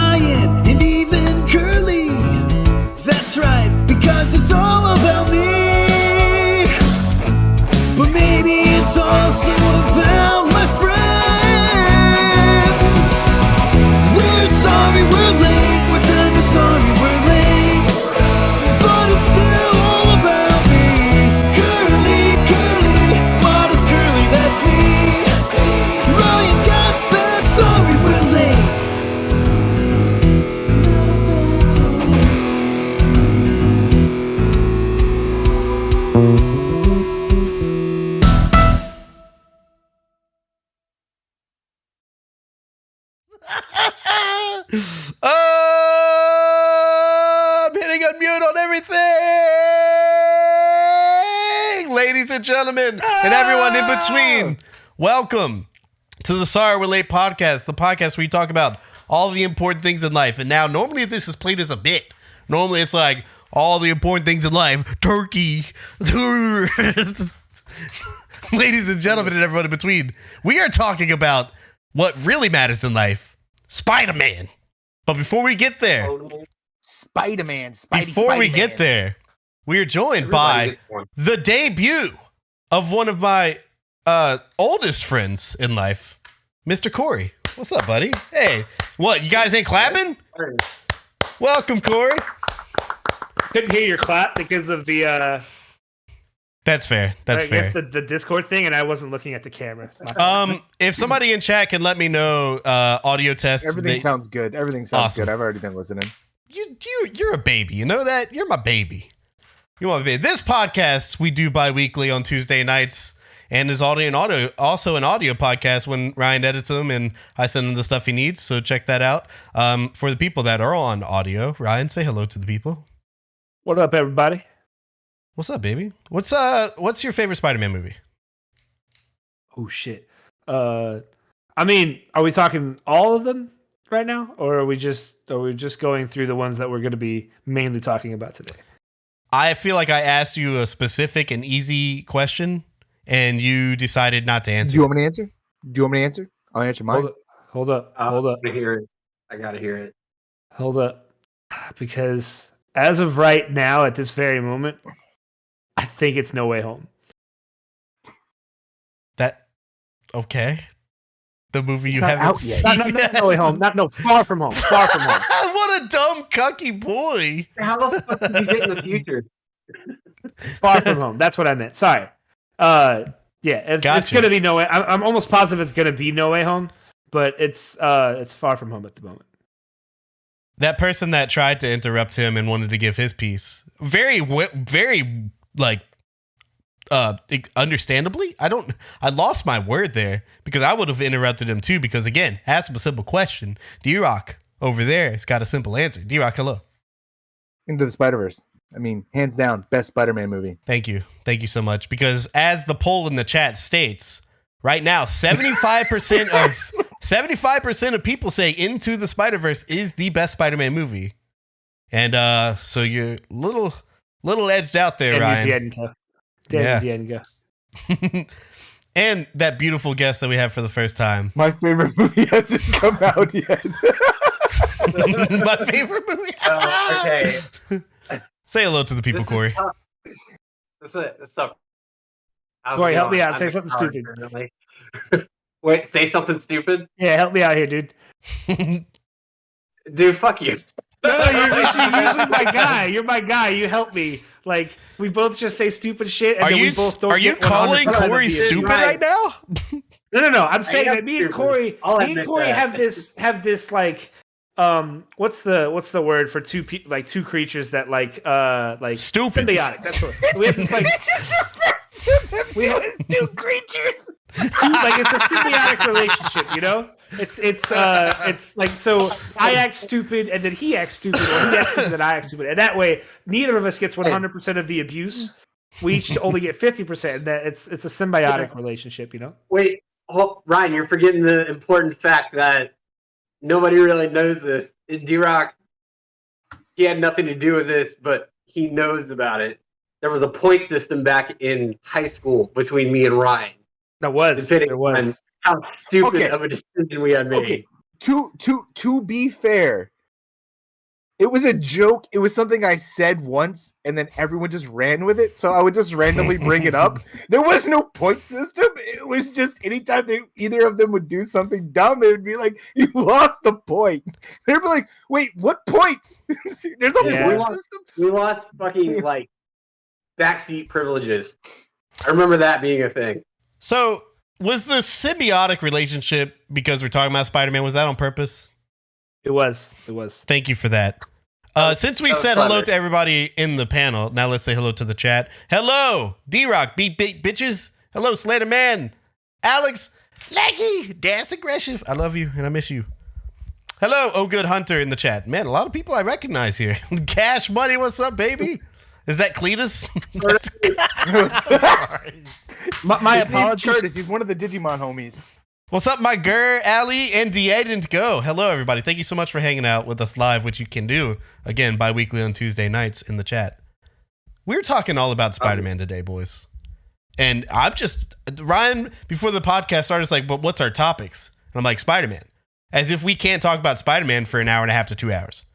Ryan, and even Kerley. That's right, because it's all about me. But maybe it's also about my friends. We're sorry we're late, we're kinda sorry we're late, but it's still all about me. Kerley, modest Kerley, that's me. Ryan's got back, sorry we're late. I'm hitting unmute on everything, ladies and gentlemen, and everyone in between. Welcome to the Sorry We're Late podcast, the podcast where we talk about all the important things in life. And now, normally this is played as a bit. Normally it's like all the important things in life, turkey, ladies and gentlemen, and everyone in between. We are talking about what really matters in life, Spider-Man. But before we get there, Spider-Man. before we get there, we are joined by the debut of one of my oldest friends in life, Mr. Corey. What's up, buddy? Hey, what, you guys ain't clapping? Welcome, Corey. Couldn't hear your clap because of the That's fair. That's fair. I guess the Discord thing, and I wasn't looking at the camera. If somebody in chat can let me know, audio test. Everything sounds good. Everything sounds Awesome. good. I've already been listening. You're a baby. You know that? You're my baby. You want my baby. This podcast we do bi-weekly on Tuesday nights, and is also an audio podcast when Ryan edits them and I send him the stuff he needs. So check that out. For the people that are on audio, Ryan, say hello to the people. What up, everybody? What's up, baby? What's your favorite Spider-Man movie? Oh shit. I mean, are we talking all of them right now, or are we just going through the ones that we're going to be mainly talking about today? I feel like I asked you a specific and easy question, and you decided not to answer. Do you want me to answer? I'll answer mine. Hold up. I gotta hear it. Hold up. Because as of right now, at this very moment, I think it's No Way Home. Okay. The movie It's you not haven't out seen. yet. Not No Way Home. Far From Home. Far From Home. What a dumb, cucky boy. How the fuck did you get in the future? Far From Home. That's what I meant. Sorry. Yeah, it's Gotcha. going to be No Way. I'm almost positive it's going to be No Way Home, but it's Far From Home at the moment. That person that tried to interrupt him and wanted to give his piece, very, like, understandably, I lost my word there because I would have interrupted him too. Because again, ask him a simple question. D-Rock over there has got a simple answer. D-Rock, hello. Into the Spider-Verse. I mean, hands down, best Spider-Man movie. Thank you so much. Because as the poll in the chat states, right now, 75% of people say Into the Spider-Verse is the best Spider-Man movie, and so you're little edged out there, Ryan. Daniel. And that beautiful guest that we have for the first time. My favorite movie hasn't come out yet. My favorite movie. Okay. Say hello to the people, Corey. What's up? Corey, help me out. Say something stupid. Wait, say something stupid? Yeah, help me out here, dude. Dude, fuck you. No, you're usually my guy. You're my guy. You help me. Like, we both just say stupid shit, and then we both don't. Are you get calling 100% Corey of the stupid right now? No. I'm saying am that me and stupid. Corey have this like what's the word for two creatures that like Stupid. symbiotic. That's what we have. This like we have two creatures. Like it's a symbiotic relationship, you know. It's like, so I act stupid and then he acts stupid, or he acts stupid and I act stupid, and that way neither of us gets 100% of the abuse. We each only get 50%. And that it's a symbiotic relationship, you know. Wait, Ryan, you're forgetting the important fact that nobody really knows this. D-Rock, he had nothing to do with this, but he knows about it. There was a point system back in high school between me and Ryan. There was. How stupid of a decision we had made. Okay. To be fair, It was a joke. It was something I said once, and then everyone just ran with it. So I would just randomly bring it up. There was no point system. It was just anytime either of them would do something dumb, it would be like, "You lost a point." They'd be like, "Wait, what points?" There's a point system. We lost fucking like backseat privileges. I remember that being a thing. So was the symbiotic relationship, because we're talking about Spider-Man, was that on purpose? It was. Thank you for that. Since we said hello to everybody in the panel, now let's say hello to the chat. Hello, D-Rock, beat bitches. Hello, Slater Man, Alex, Leggy, Dance Aggressive. I love you and I miss you. Hello, Oh Good Hunter in the chat. Man, a lot of people I recognize here. Cash Money, what's up, baby? Is that Cletus? Sorry. My His name's apologies. Curtis. He's one of the Digimon homies. What's up, my girl, Ali, and DA didn't go. Hello, everybody. Thank you so much for hanging out with us live, which you can do, again, bi-weekly on Tuesday nights in the chat. We're talking all about Spider-Man today, boys. And I'm just, Ryan, before the podcast started, is like, but what's our topics? And I'm like, Spider-Man. As if we can't talk about Spider-Man for an hour and a half to 2 hours.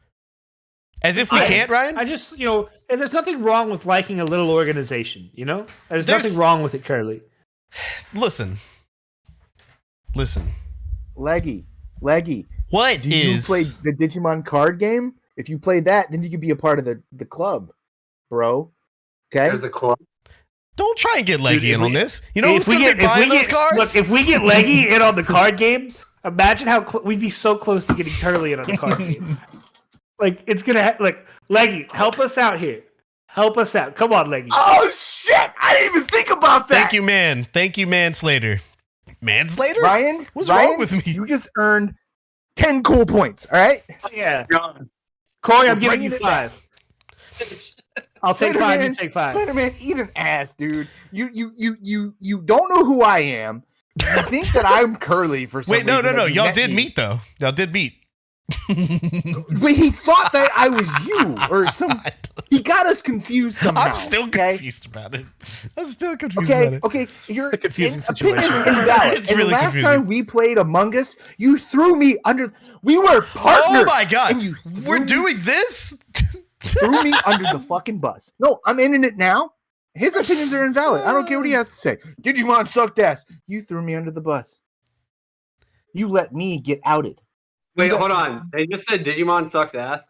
As if we can't, Ryan? I just, there's nothing wrong with liking a little organization, There's nothing wrong with it, Kerley. Listen. Leggy. What Do is... you play the Digimon card game? If you play that, then you can be a part of the club, bro. Okay? There's a club. Don't try and get Leggy in on this. You know If who's going to be buying those cards? Look, if we get Leggy in on the card game, imagine how we'd be so close to getting Kerley in on the card game. Like, it's going to... Leggy, help us out here. Help us out. Come on, Leggy. Oh, shit! I didn't even think about that! Thank you, man. Thank you, Manslater. Manslater? Ryan, What's wrong with me? You just earned 10 cool points, all right? Oh, yeah. Corey, I'm giving you bringing it 5. I'll take 5, you take 5. Slenderman, eat an ass, dude. You don't know who I am. You think that I'm Kerley for some Wait, no. reason. Y'all did meet, though. Y'all did meet. But he thought that I was you or some. He got us confused somehow. I'm still confused about it. Okay. Your confusing opinion situation. is valid. It's and really last confusing. time we played Among Us, you threw me under. We were partners. Oh my god, and you we're doing this? threw me under the fucking bus. No, I'm in it now. His opinions are invalid. I don't care what he has to say. Digimon sucked ass. You threw me under the bus. You let me get outed. Wait, hold on. They just said Digimon sucks ass.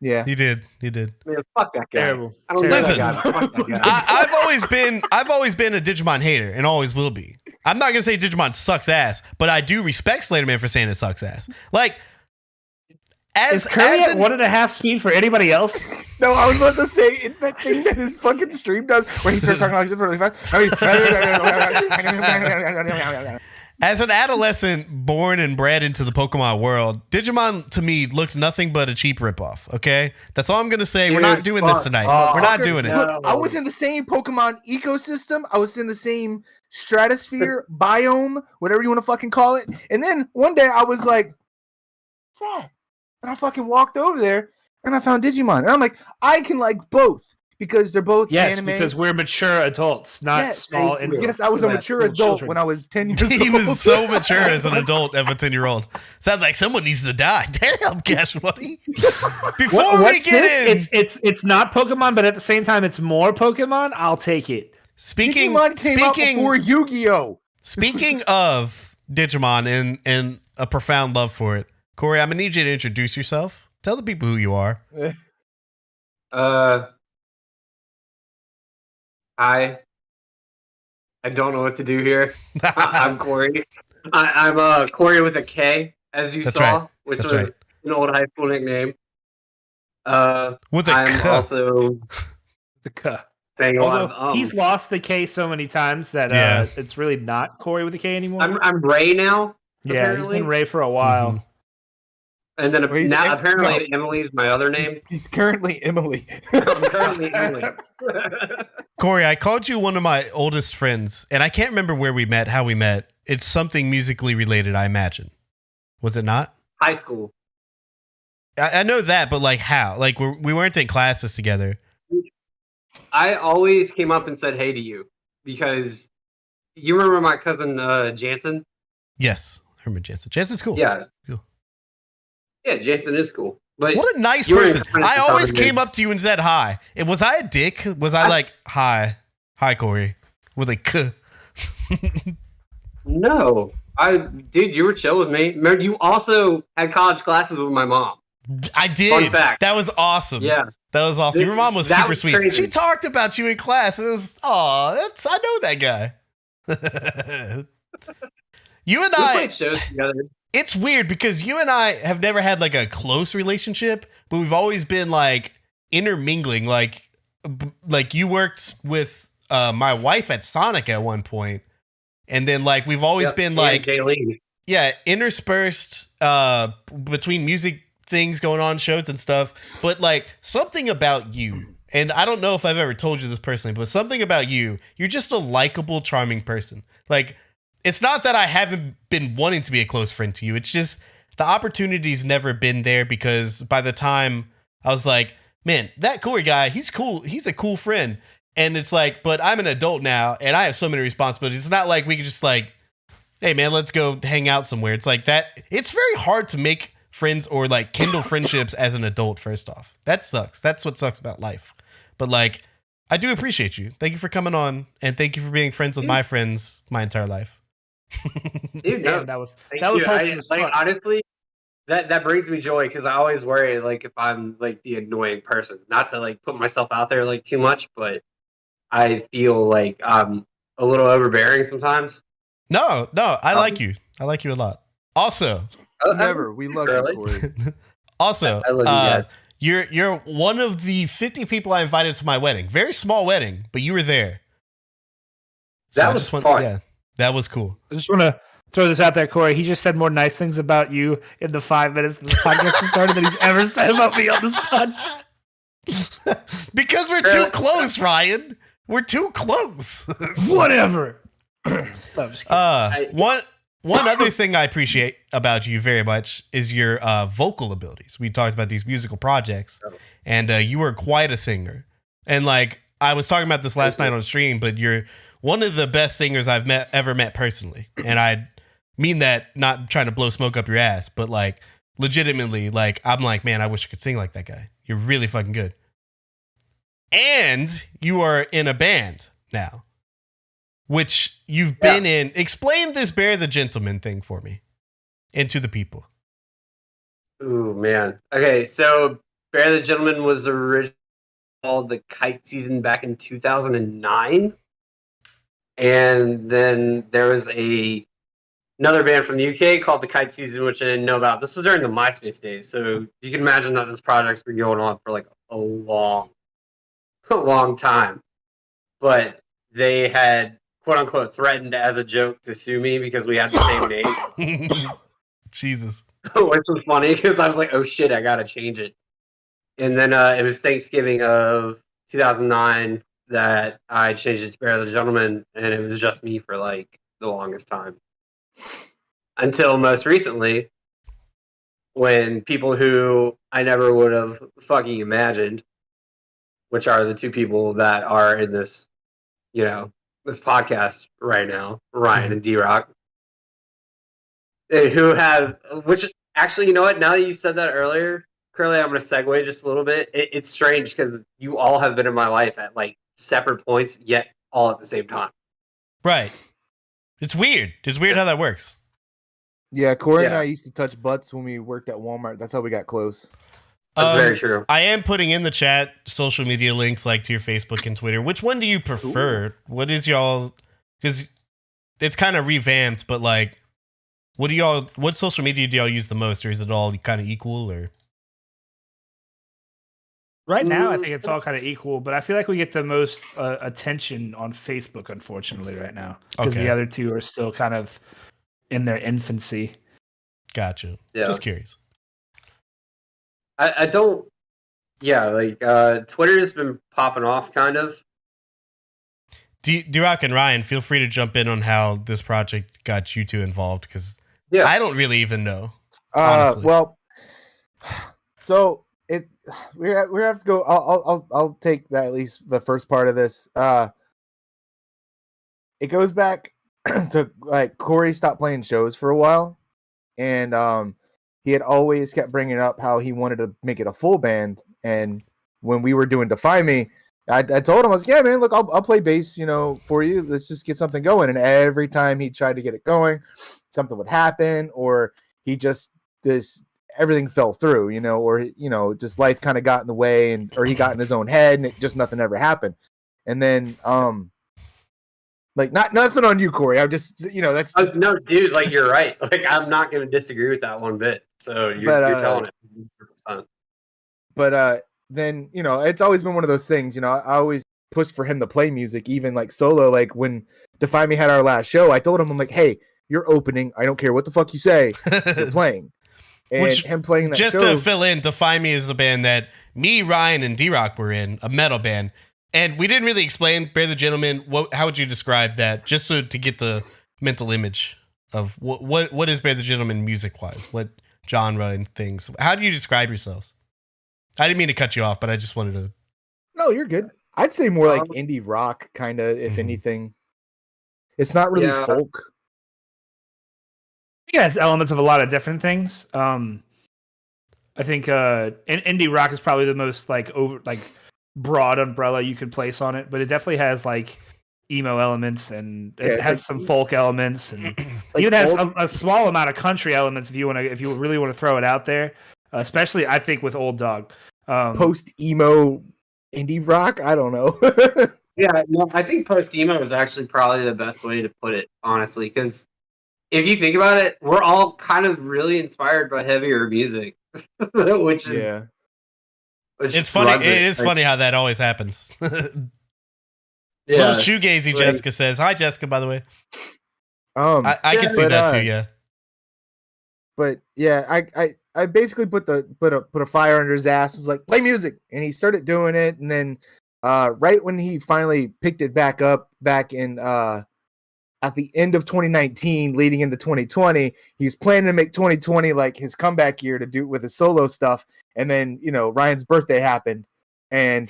Yeah. He did. Man, fuck that guy. Terrible. I don't know Listen, that guy. Fuck that guy. I've always been a Digimon hater and always will be. I'm not gonna say Digimon sucks ass, but I do respect Slaterman for saying it sucks ass. Like, Is Curry at 1.5 speed for anybody else? No, I was about to say it's that thing that his fucking stream does where he starts talking like this really fast. As an adolescent born and bred into the Pokemon world, Digimon to me looked nothing but a cheap ripoff. Okay, that's all I'm gonna say. We're not doing this tonight. We're not doing it. Look, I was in the same Pokemon ecosystem. I was in the same stratosphere, biome, whatever you want to fucking call it. And then one day I was like, what's that? And I fucking walked over there and I found Digimon. And I'm like, I can like both because they're both animes. Because we're mature adults, not small. Yes, I was a mature adult when I was 10 years old. He was so mature as an adult of a 10-year-old. Sounds like someone needs to die. Damn, Cash Money. Before we get in, it's not Pokemon, but at the same time, it's more Pokemon. I'll take it. Digimon came out before Yu-Gi-Oh! Speaking of Digimon and a profound love for it, Corey, I'm gonna need you to introduce yourself. Tell the people who you are. I don't know what to do here. I'm Corey. I'm Corey with a K, as you That's saw, right. which That's was right. an old high school nickname. With a I'm K. also The K. saying a lot of Although he's lost the K so many times that it's really not Corey with a K anymore. I'm Ray now. He's apparently. been Ray for a while. Mhm. And then Well, he's- now apparently no. Emily is my other name. He's currently Emily. I'm currently Emily. Corey, I called you one of my oldest friends, and I can't remember where we met, how we met. It's something musically related, I imagine. Was it not? High school. I know that, but like how? Like we weren't in classes together. I always came up and said hey to you because you remember my cousin Jansen? Yes, I remember Jansen. Jansen's cool. Yeah. Cool. Yeah, Jason is cool. But What a nice you were person. encouraged I to always tell me came up to you and said hi. And was I a dick? Was I like, hi, Corey, with a k? No, dude, you were chill with me. Remember, you also had college classes with my mom. I did. Fun fact. That was awesome. Yeah, That was awesome. Your mom was that super was sweet. crazy. She talked about you in class. And it was, I know that guy. You and we I, played shows together. it's weird because you and I have never had like a close relationship, but we've always been like intermingling. Like you worked with my wife at Sonic at one point, and then like we've always Yep, been and like, Jayleen. yeah, interspersed between music things going on, shows and stuff. But like something about you, and I don't know if I've ever told you this personally, but something about you, you're just a likable, charming person. Like, it's not that I haven't been wanting to be a close friend to you. It's just the opportunity's never been there because by the time I was like, man, that Corey guy, he's cool. He's a cool friend. And it's like, but I'm an adult now and I have so many responsibilities. It's not like we can just like, hey man, let's go hang out somewhere. It's like that. It's very hard to make friends or like kindle friendships as an adult. First off, that sucks. That's what sucks about life. But like, I do appreciate you. Thank you for coming on, and thank you for being friends with my friends my entire life. Dude, no, Damn, that was thank wholesome you. as Like fuck. honestly, that brings me joy because I always worry like if I'm like the annoying person. Not to like put myself out there like too much, but I feel like I'm a little overbearing sometimes. No, I like you. I like you a lot. Also, Never. We love Really? you, Corey. also, I love you guys. you're one of the 50 people I invited to my wedding. Very small wedding, but you were there. That I was just fun. Yeah, that was cool. I just want to throw this out there, Corey. He just said more nice things about you in the 5 minutes this podcast has started than he's ever said about me on this podcast. Because we're too close, Ryan. We're too close. Whatever. No, I'm just kidding. One other thing I appreciate about you very much is your vocal abilities. We talked about these musical projects, and you were quite a singer. And like I was talking about this last night on stream, but you're one of the best singers I've ever met personally. And I mean that not trying to blow smoke up your ass, but like legitimately, like I'm like, man, I wish I could sing like that guy. You're really fucking good. And you are in a band now, which you've been in. Explain this Bear the Gentleman thing for me and to the people. Ooh, man. Okay, so Bear the Gentleman was originally called the Kite Season back in 2009. And then there was another band from the UK called the Kite Season, which I didn't know about. This was during the MySpace days. So you can imagine that this project's been going on for like a long time. But they had, quote unquote, threatened as a joke to sue me because we had the same name. Jesus. Which was funny because I was like, oh shit, I gotta change it. And then it was Thanksgiving of 2009 that I changed it to Bear the Gentleman, and it was just me for like the longest time. Until most recently, when people who I never would have fucking imagined, which are the two people that are in this, this podcast right now, Ryan and D-Rock, who have, which actually, you know what? Now that you said that earlier, Curly, I'm going to segue just a little bit. It's strange because you all have been in my life at like separate points, yet all at the same time. Right. It's weird. It's weird how that works. Yeah, Corey and Yeah. I used to touch butts when we worked at Walmart. That's how we got close. That's very true. I am putting in the chat social media links like to your Facebook and Twitter. Which one do you prefer? Ooh. What is y'all? Because it's kind of revamped, but like, what social media do y'all use the most, or is it all kind of equal? Or Right now, I think it's all kind of equal, but I feel like we get the most attention on Facebook, unfortunately, right now. Because the other two are still kind of in their infancy. Gotcha. Yeah. Just curious. I don't... Yeah, like, Twitter has been popping off, kind of. D-Rock and Ryan, feel free to jump in on how this project got you two involved, because I don't really even know, honestly. Well, so... we have to go. I'll take that, at least the first part of this. It goes back to like Corey stopped playing shows for a while, and he had always kept bringing up how he wanted to make it a full band. And when we were doing Defy Me, I told him, I was like, yeah, man, look, I'll play bass, for you. Let's just get something going. And every time he tried to get it going, something would happen, or he just everything fell through, or just life kind of got in the way, or he got in his own head, and nothing ever happened. And then like nothing on you, Corey. I'm just that's no, dude. Like you're right. Like I'm not going to disagree with that one bit. So you're telling it 100%. But then it's always been one of those things. I always pushed for him to play music, even like solo. Like when Defy Me had our last show, I told him, I'm like, hey, you're opening. I don't care what the fuck you say. You're playing. And him playing that just show, to fill in, Defy Me is a band that me, Ryan, and D-Rock were in, a metal band. And we didn't really explain Bear the Gentleman. How would you describe that? Just so to get the mental image of what is Bear the Gentleman music-wise? What genre and things? How do you describe yourselves? I didn't mean to cut you off, but I just wanted to. No, you're good. I'd say more like indie rock, kind of, if anything. It's not really folk. It has elements of a lot of different things. I think indie rock is probably the most broad umbrella you could place on it, but it definitely has like emo elements, and it has some folk elements, and even has a small amount of country elements if you really want to throw it out there. Especially, I think, with Old Dog. Post-emo indie rock? I don't know. Yeah, no, I think post-emo is actually probably the best way to put it, honestly, because if you think about it, we're all kind of really inspired by heavier music, which is... It's funny. It is funny how that always happens. Yeah, little shoegazy, Jessica says. Hi, Jessica, by the way. I can see that too, yeah. But yeah, I basically put a fire under his ass. Was like, play music, and he started doing it. And then right when he finally picked it back up, back in at the end of 2019, leading into 2020, he's planning to make 2020 like his comeback year to do with his solo stuff. And then Ryan's birthday happened, and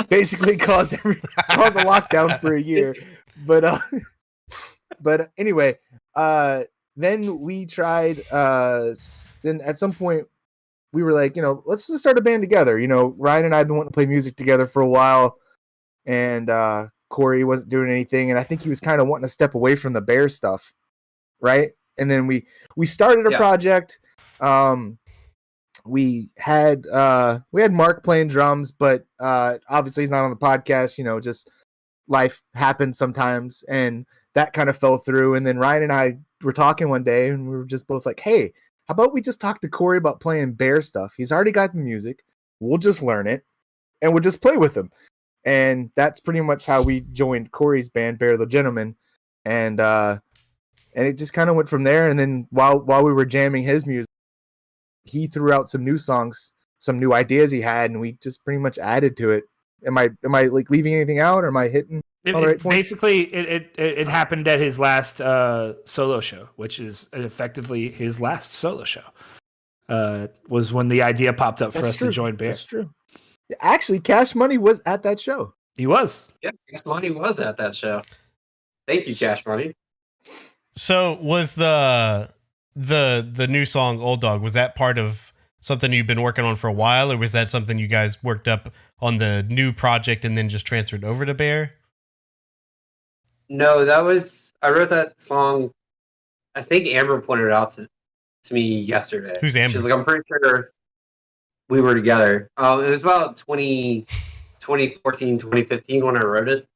basically caused a lockdown for a year. But anyway, then we tried. Then at some point, we were like, let's just start a band together. Ryan and I have been wanting to play music together for a while, and Corey wasn't doing anything, and I think he was kind of wanting to step away from the Bear stuff, right? And then we started a project. We had Mark playing drums, but obviously he's not on the podcast. Just life happens sometimes, and that kind of fell through. And then Ryan and I were talking one day, and we were just both like, hey, how about we just talk to Corey about playing Bear stuff? He's already got the music. We'll just learn it, and we'll just play with him. And that's pretty much how we joined Corey's band, Bear the Gentleman. And it just kind of went from there. And then while we were jamming his music, he threw out some new songs, some new ideas he had, and we just pretty much added to it. Am I like leaving anything out, or am I hitting all the right points? Basically, it happened at his last solo show, which is effectively his last solo show. Was when the idea popped up for us to join Bear. That's true. Actually, Cash Money was at that show. He was. Yeah, Cash Money was at that show. Thank you, Cash Money. So was the new song Old Dog, was that part of something you've been working on for a while, or was that something you guys worked up on the new project and then just transferred over to Bear? No, I wrote that song. I think Amber pointed it out to me yesterday. Who's Amber? She's like, I'm pretty sure we were together. It was about 2014, 2015 when I wrote it.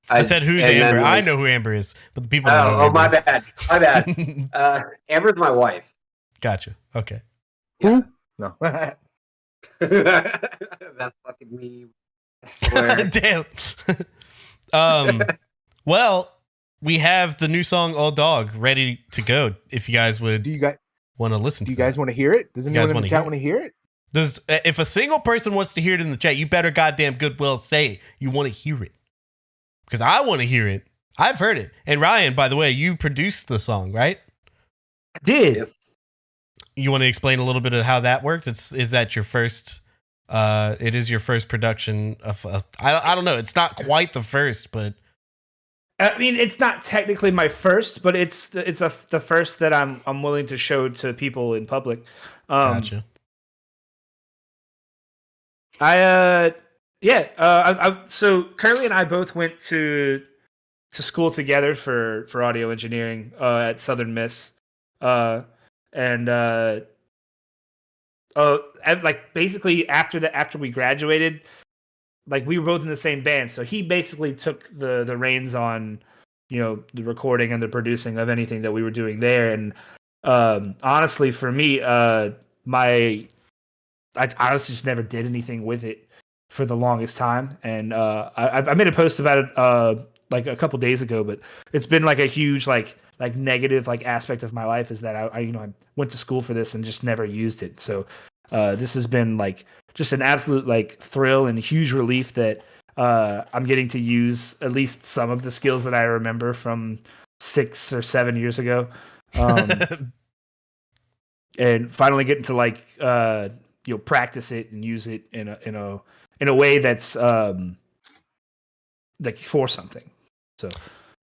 I said, who's Amber? I know who Amber is, but the people don't know. Oh, my bad. My bad. Amber's my wife. Gotcha. Okay. Who? No. That's fucking me. I swear. Damn. Well, we have the new song Old Dog ready to go. If you guys would want to listen to it. Do you guys want to hear it? Does anyone in the chat want to hear it? If a single person wants to hear it in the chat, you better goddamn goodwill say you want to hear it. Because I want to hear it. I've heard it. And Ryan, by the way, you produced the song, right? I did. Yep. You want to explain a little bit of how that works? Is that your first? It is your first production of. I don't know. It's not quite the first, but I mean, it's not technically my first, but it's the first that I'm willing to show to people in public. Gotcha. So Kerley and I both went to school together for audio engineering at Southern Miss, and like basically after we graduated, like we were both in the same band, so he basically took the reins on, you know, the recording and the producing of anything that we were doing there. And honestly, for me, I honestly just never did anything with it for the longest time. And I made a post about it like a couple days ago, but it's been like a huge like negative like aspect of my life is that I went to school for this and just never used it. So this has been like just an absolute like thrill and huge relief that I'm getting to use at least some of the skills that I remember from 6 or 7 years ago, and finally getting to like practice it and use it in a way that's like for something. So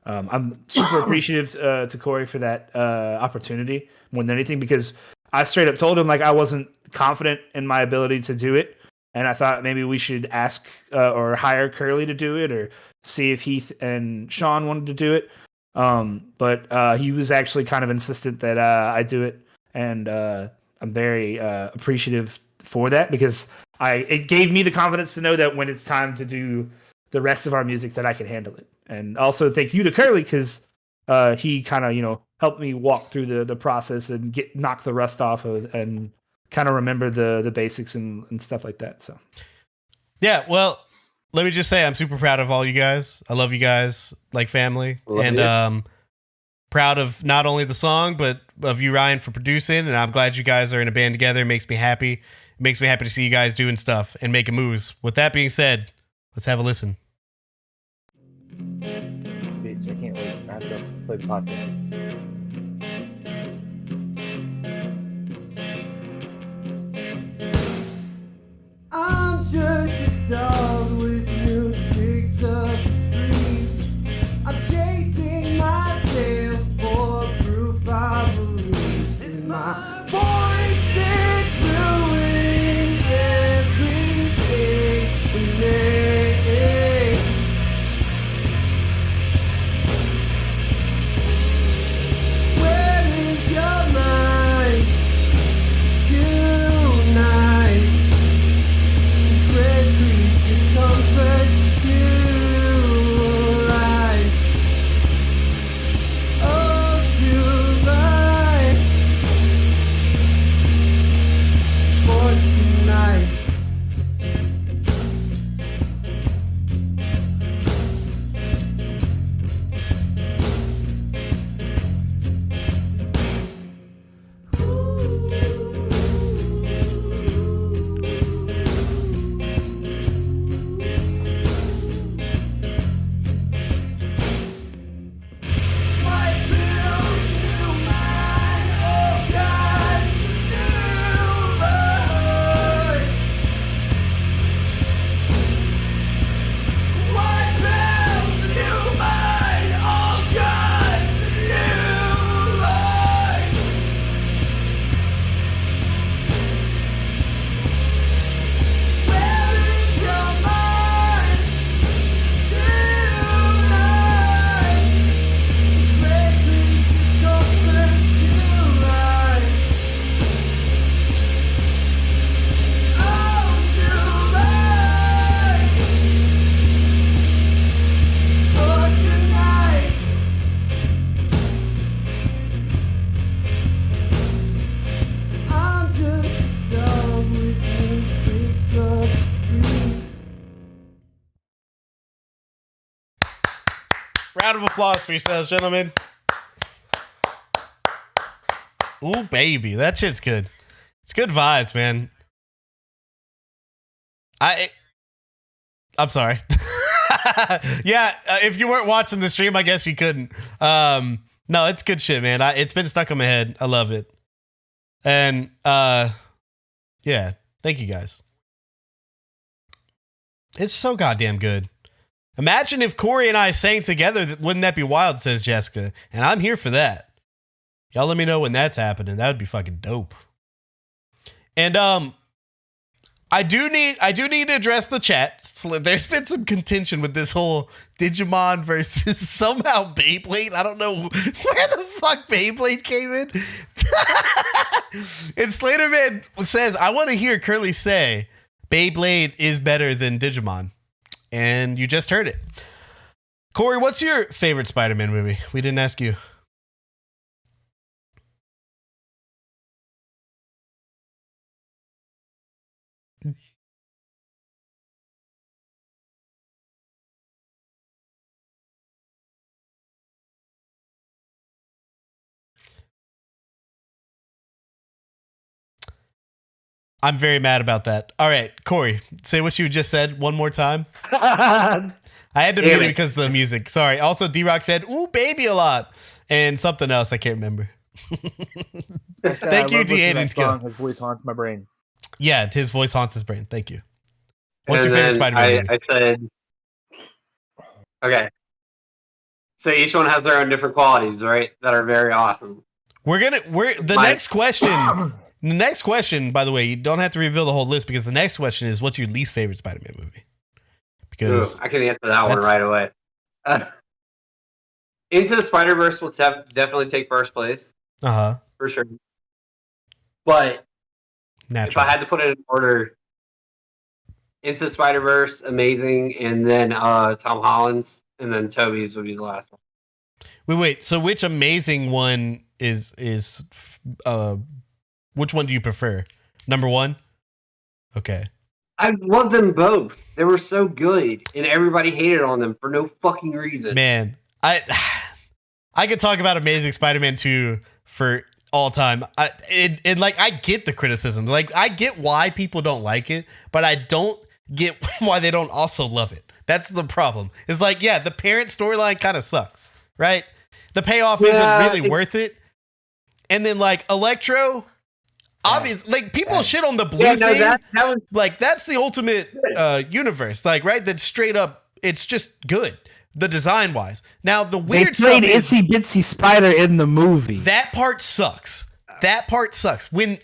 I'm super appreciative to Corey for that opportunity more than anything, because I straight up told him like I wasn't confident in my ability to do it, and I thought maybe we should ask or hire Kerley to do it, or see if Heath and Sean wanted to do it. But he was actually kind of insistent that I do it, and I'm very appreciative for that, because it gave me the confidence to know that when it's time to do the rest of our music that I can handle it. And also thank you to Kerley, because he kind of helped me walk through the process and knock the rust off and kind of remember the basics and stuff like that. So yeah, well, let me just say I'm super proud of all you guys. I love you guys like family. Love and you. Proud of not only the song but of you, Ryan, for producing. And I'm glad you guys are in a band together. It makes me happy. It makes me happy to see you guys doing stuff and making moves. With that being said, let's have a listen. Bitch, I can't wait. I have to play the podcast. I'm just a dog with new tricks up his sleeve. I'm chasing my tail for proof I believe in my voice is ruining everything in me. Where is your mind tonight? Great creature comforts you life. Oh, to life for tonight. Round of applause for yourselves, gentlemen. Ooh, baby, that shit's good. It's good vibes, man. I'm sorry. Yeah, if you weren't watching the stream, I guess you couldn't. No, it's good shit, man. It's been stuck in my head. I love it. And yeah, thank you guys. It's so goddamn good. Imagine if Corey and I sang together. Wouldn't that be wild, says Jessica. And I'm here for that. Y'all let me know when that's happening. That would be fucking dope. And I do need to address the chat. There's been some contention with this whole Digimon versus somehow Beyblade. I don't know where the fuck Beyblade came in. And Slaterman says, I want to hear Kerley say Beyblade is better than Digimon. And you just heard it. Corey, what's your favorite Spider-Man movie? We didn't ask you. I'm very mad about that. All right, Corey, say what you just said one more time. I had to mute it because of the music. Sorry. Also, D-Rock said, ooh, baby a lot. And something else I can't remember. Thank you, D8. His voice haunts my brain. Yeah, his voice haunts his brain. Thank you. What's your favorite Spider-Man movie? I said, okay. So each one has their own different qualities, right? That are very awesome. Next question. The next question, by the way, you don't have to reveal the whole list because the next question is, what's your least favorite Spider-Man movie? Because I can answer that one right away. Into the Spider-Verse will definitely take first place. For sure. But if I had to put it in order, Into the Spider-Verse, amazing, and then Tom Holland's, and then Tobey's would be the last one. Wait. So which amazing one is which one do you prefer? Number one? Okay. I love them both. They were so good, and everybody hated on them for no fucking reason. Man, I could talk about Amazing Spider-Man 2 for all time. I get the criticisms. Like, I get why people don't like it, but I don't get why they don't also love it. That's the problem. It's like, yeah, the parent storyline kind of sucks, right? The payoff isn't really worth it. And then, like, Electro... Obviously, like, people shit on the blue thing. That was, like, that's the ultimate universe, like, right? That's straight up. It's just good, the design wise. Now the weird stuff is Itsy Bitsy Spider in the movie. That part sucks. When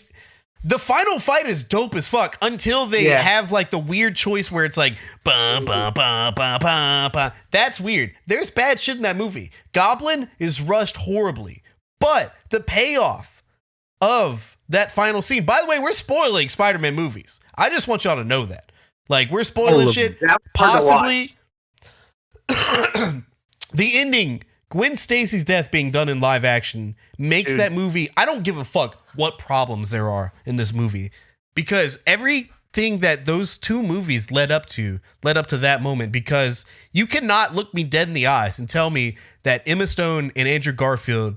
the final fight is dope as fuck until they have like the weird choice where it's like bah, bah, bah, bah, bah, bah. That's weird. There's bad shit in that movie. Goblin is rushed horribly, but the payoff of that final scene. By the way, we're spoiling Spider-Man movies. I just want y'all to know that. Like, we're spoiling shit. Possibly the ending, Gwen Stacy's death being done in live action makes that movie. I don't give a fuck what problems there are in this movie, because everything that those two movies led up to that moment, because you cannot look me dead in the eyes and tell me that Emma Stone and Andrew Garfield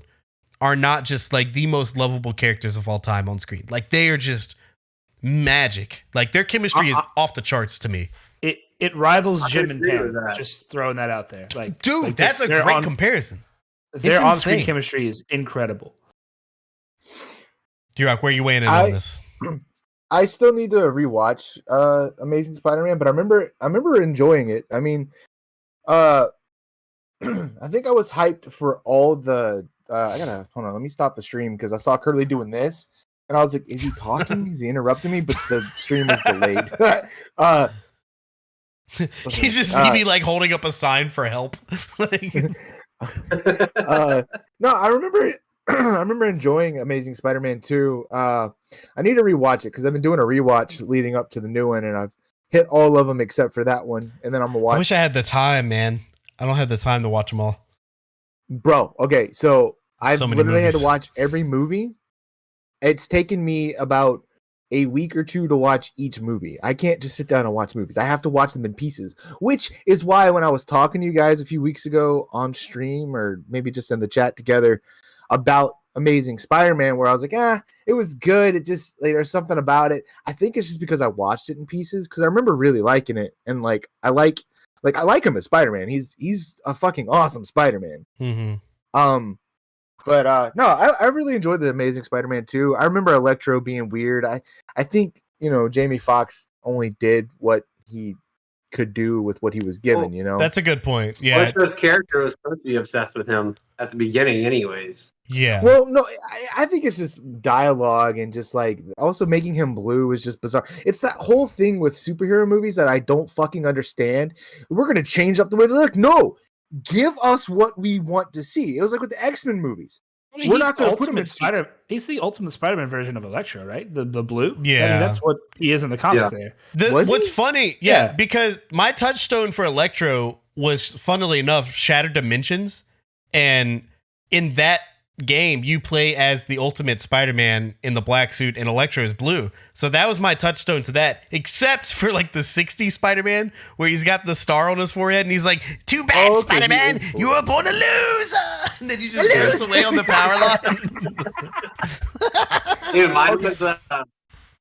are not just like the most lovable characters of all time on screen. Like, they are just magic. Like, their chemistry is off the charts to me. It rivals Jim and Pam. Just throwing that out there. Like, dude, that's a great comparison. Their on-screen chemistry is incredible. D-Rock, where are you weighing in on this? I still need to rewatch Amazing Spider-Man, but I remember enjoying it. I mean, I think I was hyped for all the. Hold on. Let me stop the stream because I saw Kerley doing this, and I was like, "Is he talking? Is he interrupting me?" But the stream was delayed. You just see me like holding up a sign for help. No, I remember. I remember enjoying Amazing Spider-Man 2. I need to rewatch it because I've been doing a rewatch leading up to the new one, and I've hit all of them except for that one, and then I'm gonna watch. I wish I had the time, man. I don't have the time to watch them all. Bro, okay, so I've literally had to watch every movie. It's taken me about a week or two to watch each movie. I can't just sit down and watch movies. I have to watch them in pieces, which is why when I was talking to you guys a few weeks ago on stream, or maybe just in the chat together, about Amazing Spider-Man, where I was like, it was good. It just, like, there's something about it. I think it's just because I watched it in pieces, because I remember really liking it, and like I like him as Spider-Man. He's a fucking awesome Spider-Man. Mm-hmm. But no, I really enjoyed the Amazing Spider-Man 2. I remember Electro being weird. I think, Jamie Foxx only did what he could do with what he was given. You know, That's a good point. Yeah. Electro's character was supposed to be obsessed with him at the beginning, anyways. Yeah. well, no, I think it's just dialogue and just like also making him blue is just bizarre. It's that whole thing with superhero movies that I don't fucking understand. We're gonna change up the way they look. No, give us what we want to see. It was like with the X-Men movies. I mean, We're not going to put him in Spider. He's the ultimate Spider-Man version of Electro, right? The blue. Yeah. I mean, that's what he is in the comics. Yeah. There. What's he? funny, Yeah. because my touchstone for Electro was, funnily enough, Shattered Dimensions, and in that game you play as the ultimate Spider-Man in the black suit and Electro is blue. So that was my touchstone to that, except for like the 60s Spider-Man where he's got the star on his forehead and he's like, too bad, Oh, okay, Spider-Man, he is blue. you were born a loser. And then he just drifts away on the power line. Dude, mine was the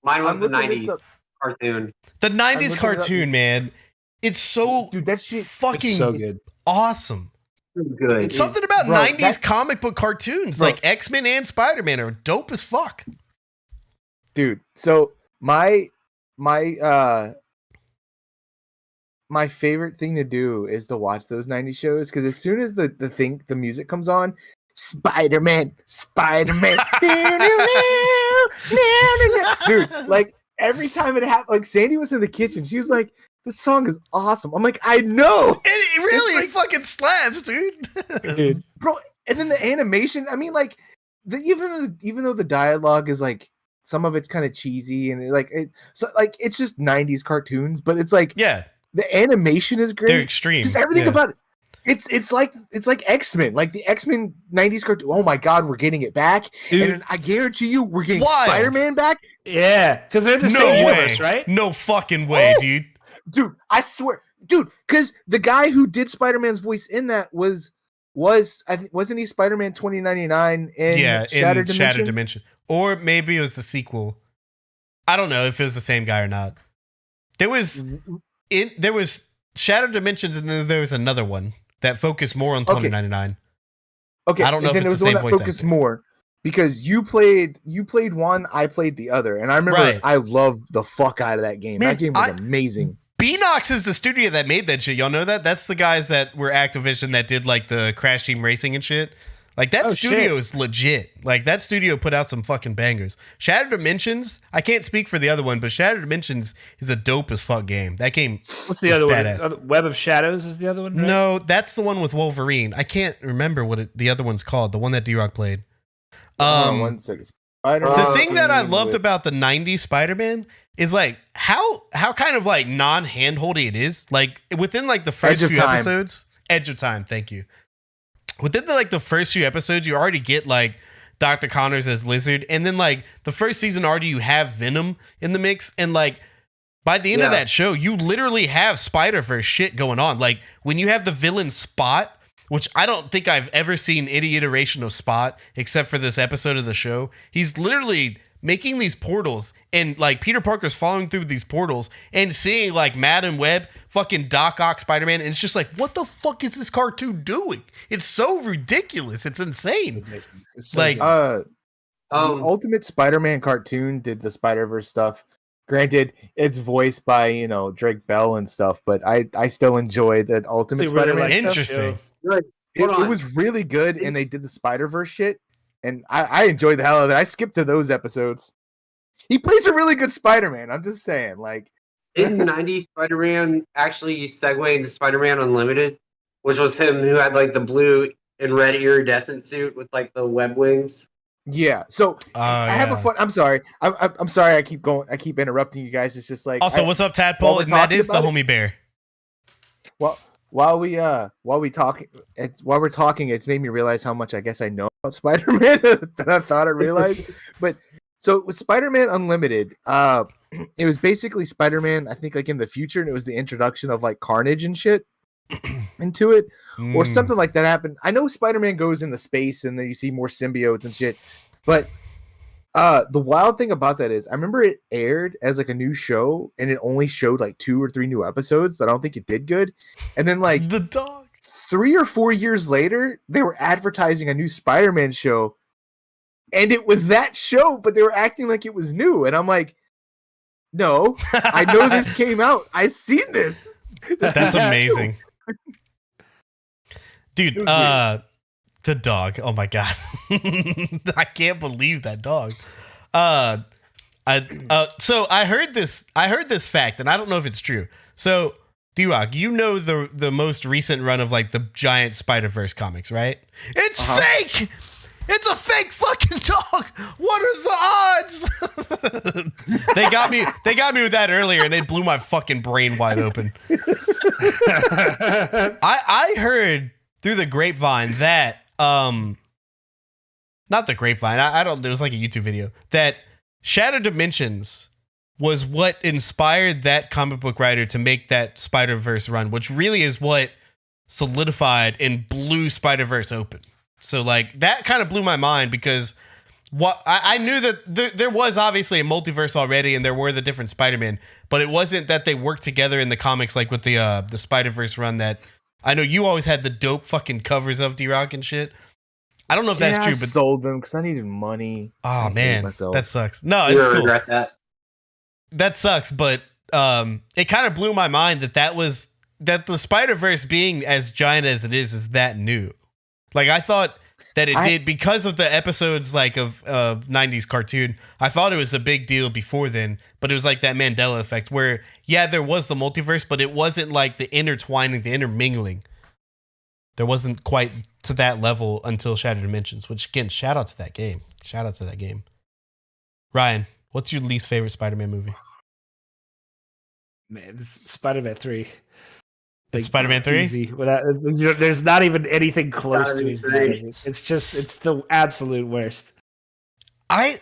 I'm looking 90s this up. cartoon. The I'm 90s looking it up. cartoon, man. It's so Dude, that shit. fucking It's so good. awesome. Good. It's something about Bro, 90s that- comic book cartoons, Bro. like X-Men and Spider-Man are dope as fuck. Dude, so my favorite thing to do is to watch those 90s shows because as soon as the music comes on, Spider-Man, dude, like every time it happened, like Sandy was in the kitchen, she was like, this song is awesome. I'm like, I know, And it really like- fucking slaps, dude. Dude, bro. And then the animation, I mean, like even though the dialogue is like some of it's kind of cheesy and it's just 90s cartoons, but it's like Yeah, the animation is great. they're extreme. Just everything Yeah. about it. It's like X-Men, like the X-Men 90s cartoon. Oh my god, we're getting it back. Dude. And then I guarantee you we're getting Wild. Spider-Man back. yeah, because they're the No same way. universe, right? No fucking way, Oh. dude. Dude, I swear. Dude, because the guy who did Spider-Man's voice in that wasn't he Spider-Man 2099 in Yeah, Shattered in Dimension? Shattered Dimension. Or maybe it was the sequel. I don't know if it was the same guy or not. There was Shattered Dimensions and then there was another one that focused more on 2099. Okay, I don't know and if then it's it the was same one voice that focused actor. more because you played one, I played the other, and I remember Right. I loved the fuck out of that game. Man, that game was amazing. Beanox is the studio that made that shit. Y'all know that? That's the guys that were Activision that did like the Crash Team Racing and shit. Like that Oh, studio shit. is legit. Like that studio put out some fucking bangers. Shattered Dimensions, I can't speak for the other one, but Shattered Dimensions is a dope as fuck game. That game What's the is other badass. one? Web of Shadows is the other one. Right? No, that's the one with Wolverine. I can't remember what the other one's called. The one that D-Rock played. Hold on one second. Spider-Man The thing that I loved with- about the 90s Spider-Man is like how kind of like non-handholdy it is. Like within like the first Edge of few Time. episodes, Edge of Time, thank you. Within the first few episodes, you already get like Dr. Connors as Lizard, and then like the first season already you have Venom in the mix, and like by the end of Yeah. that show, you literally have Spider-Verse shit going on. Like when you have the villain Spot, which I don't think I've ever seen any iteration of Spot except for this episode of the show. He's literally making these portals and like Peter Parker's following through these portals and seeing like Madam Web, fucking Doc Ock Spider-Man. And it's just like, what the fuck is this cartoon doing? It's so ridiculous. It's insane. It's so Like, good. the Um, Ultimate Spider-Man cartoon did the Spider-Verse stuff. Granted, it's voiced by, Drake Bell and stuff, but I still enjoy the Ultimate They really Spider-Man. like that Interesting. show. Good. It, Hold it on. was really good, and they did the Spider-Verse shit, and I enjoyed the hell out of it. I skipped to those episodes. He plays a really good Spider-Man. I'm just saying, like, Didn't 90s Spider-Man actually segue into Spider-Man Unlimited, which was him who had like the blue and red iridescent suit with like the web wings? yeah. So I have a fun. I'm sorry. I'm sorry. I keep going. I keep interrupting you guys. It's just like Also, I- what's up, while Tadpole? we're And that talking is the about it- homie bear. Well, while we're talking, it's made me realize how much I guess I know about Spider-Man than I thought I realized. But so with Spider-Man Unlimited, it was basically Spider-Man, I think like in the future, and it was the introduction of like Carnage and shit into it, or Mm. something like that happened. I know Spider-Man goes into space and then you see more symbiotes and shit, but the wild thing about that is I remember it aired as like a new show and it only showed like 2 or 3 new episodes, but I don't think it did good. And then like The dog. 3 or 4 years later, they were advertising a new Spider-Man show, and it was that show, but they were acting like it was new. And I'm like, no, I know this came out. I've seen this. That's amazing. Dude, the dog. Oh my god. I can't believe that dog. So I heard this fact, and I don't know if it's true. So D-Rock, you know the most recent run of like the giant Spider-Verse comics, right? It's fake! It's a fake fucking dog. What are the odds? They got me with that earlier, and they blew my fucking brain wide open. I heard through the grapevine that not the grapevine. I don't. There was like a YouTube video that Shattered Dimensions was what inspired that comic book writer to make that Spider-Verse run, which really is what solidified and blew Spider-Verse open. So like that kind of blew my mind because what I knew that there was obviously a multiverse already and there were the different Spider-Man, but it wasn't that they worked together in the comics like with the Spider-Verse run that I know you always had the dope fucking covers of D-Rock and shit. I don't know if that's true, I but sold them because I needed money. Oh man, that sucks. No, You it's cool. regret that? That sucks, but it kind of blew my mind that the Spider-Verse being as giant as it is that new. Like I thought that it did because of the episodes like of 90s cartoon. I thought it was a big deal before then, but it was like that Mandela effect where yeah, there was the multiverse, but it wasn't like the intertwining, the intermingling. There wasn't quite to that level until Shattered Dimensions, which again, shout out to that game. Shout out to that game. Ryan, what's your least favorite Spider-Man movie? Man, this is Spider-Man 3. Spider-Man 3? Easy. There's not even anything close to his bad. It's just, it's the absolute worst.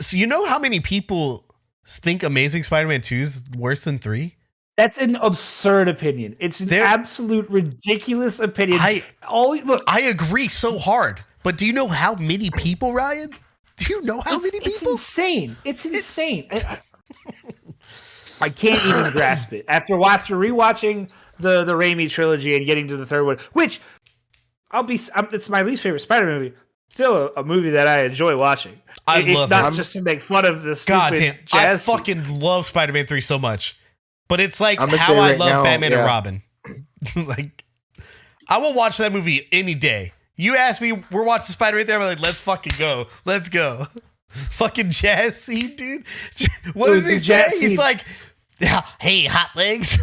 So you know how many people think Amazing Spider-Man 2 is worse than 3? That's an absurd opinion. It's an absolute ridiculous opinion. I agree so hard, but do you know how many people, Ryan? Do you know how many people? It's insane. It's insane. I can't even grasp it. After rewatching the Raimi trilogy and getting to the third one, which it's my least favorite Spider-Man movie. Still a movie that I enjoy watching. I love it. Not just to make fun of the stupid jazz. I fucking love Spider-Man 3 so much. But it's like how I love Batman and Robin. Like, I will watch that movie any day. You ask me, we're watching Spider-Man there, I'm like, let's fucking go. Let's go. Fucking jazz scene, dude. What does he say? He's like, yeah, hey, hot legs.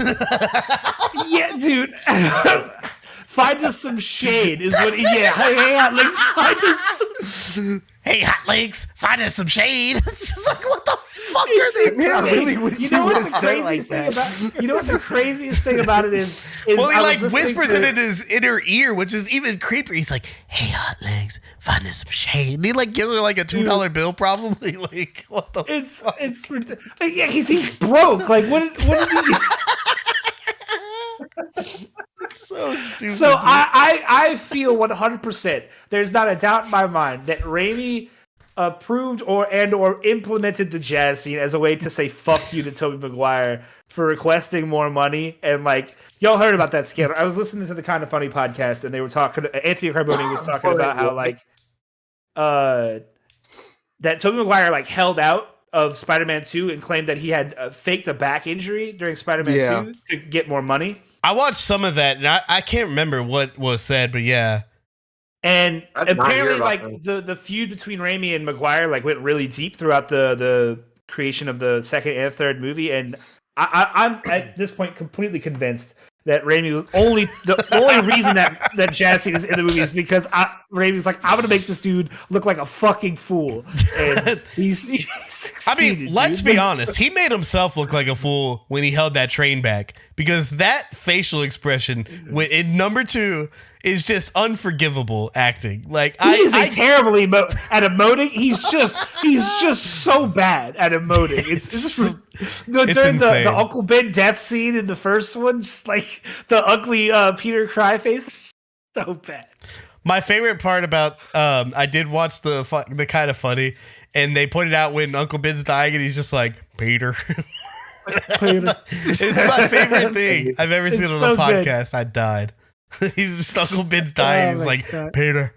Yeah, dude. Find us some shade is what. Yeah, hey, hot legs. Find us some. Hey, hot legs. Find us some shade. It's just like, what the fuck are they doing? I really wish You know what the craziest craziest thing about? You know what the craziest thing about it is? Well, he like whispers it in his inner ear, which is even creepier. He's like, "Hey, hot legs, find us some shade." And he like gives her like a $2 bill, probably. Like, what the? Fuck? Yeah, he's broke. Like, what did he? It's so stupid. So I feel 100%. There's not a doubt in my mind that Raimi approved or implemented the jazz scene as a way to say fuck you to Tobey Maguire for requesting more money. And like, y'all heard about that scandal. I was listening to the Kind of Funny podcast and they were talking, Anthony Carboni was talking about how like that Tobey Maguire like held out of Spider-Man 2 and claimed that he had faked a back injury during Spider-Man 2 to get more money. I watched some of that and I can't remember what was said, but yeah. And apparently, like the feud between Raimi and Maguire, like went really deep throughout the creation of the second and third movie. And I'm at this point completely convinced that Raimi was the only reason that jazz scene is in the movie is because Raimi's like, I'm gonna make this dude look like a fucking fool, and he's succeeded. I mean, let's be honest. He made himself look like a fool when he held that train back because that facial expression in number 2 is just unforgivable acting. Like he is terribly at emoting. He's just so bad at emoting. It's during the Uncle Ben death scene in the first one, just like the ugly Peter cry face, so bad. My favorite part about I did watch the Kind of Funny, and they pointed out when Uncle Ben's dying, and he's just like Peter. It's my favorite thing I've ever seen on a podcast. I died. He's just Uncle Ben's dying. He's like, God. Peter.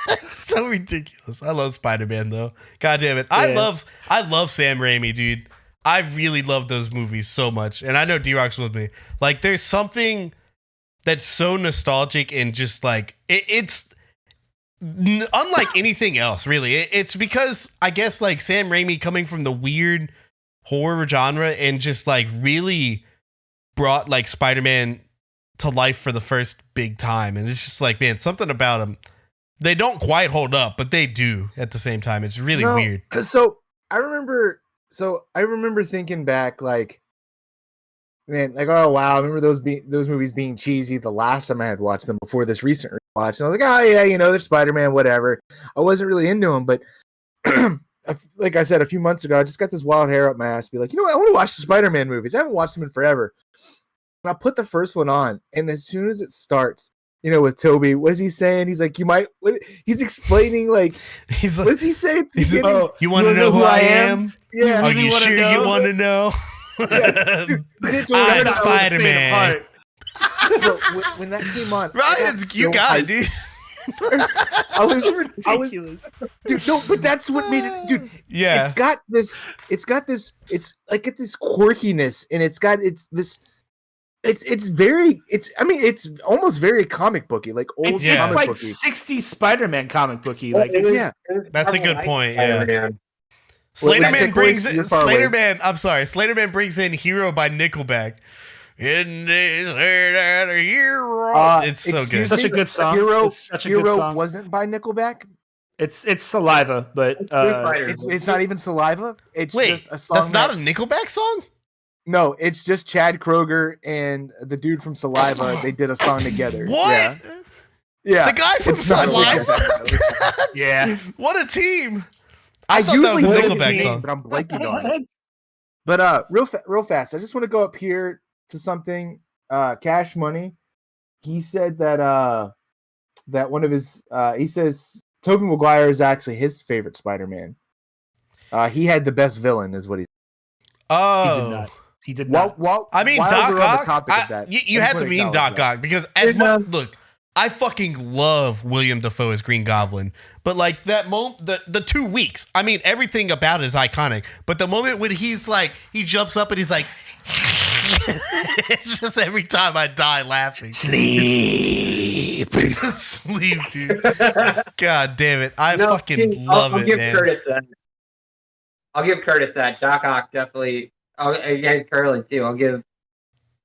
It's so ridiculous. I love Spider-Man though. God damn it. Yeah. I love Sam Raimi, dude. I really love those movies so much, and I know D-Rock's with me. Like, there's something that's so nostalgic and just like it's unlike anything else, really. It's because I guess like Sam Raimi coming from the weird horror genre and just like really brought like Spider-Man to life for the first big time, and it's just like, man, something about them. They don't quite hold up, but they do at the same time. It's really weird. So I remember thinking back, like, man, like, oh wow, I remember those movies being cheesy the last time I had watched them before this recent watch, and I was like, oh yeah, they're Spider-Man, whatever. I wasn't really into them, but like I said a few months ago, I just got this wild hair up my ass, be like, you know what, I want to watch the Spider-Man movies. I haven't watched them in forever. And I put the first one on, and as soon as it starts, with Toby, what is he saying? He's like, he's explaining, like, what does he say? You want to know who I am? Yeah. Are you sure you want to know? Yeah. I'm Spider-Man. When that came on, Ryan, you got it, dude. I was ridiculous, dude. No, but that's what made it, dude. Yeah, it's got this quirkiness, and it's almost very comic booky, like old. It's like booky. 60s Spider-Man comic booky. Like, that's a good point. Yeah. Slaterman brings in Hero by Nickelback. In this hero. It's so good. Such a good song. Hero good song. Wasn't by Nickelback. It's Saliva, but it's not even Saliva. It's just a song. That's not a Nickelback song? No, it's just Chad Kroeger and the dude from Saliva. They did a song together. What? Yeah. The guy from Saliva? Yeah. What a team. I thought usually that was a know Nickelback his name, song. but I'm blanking on it. But real fast, I just want to go up here to something. Cash Money. He said that one of his he says Tobey Maguire is actually his favorite Spider-Man. He had the best villain, is what he said. Oh. He did not. Well, I mean, Doc Ock. You have to mean Doc Ock because look, I fucking love William Dafoe as Green Goblin, but like that moment, the 2 weeks. I mean, everything about it is iconic. But the moment when he's like, he jumps up and he's like, it's just every time I die laughing. Sleep, sleep, dude. God damn it, I fucking love it, man. I'll give Curtis that. Doc Ock definitely. Again, Kerley too.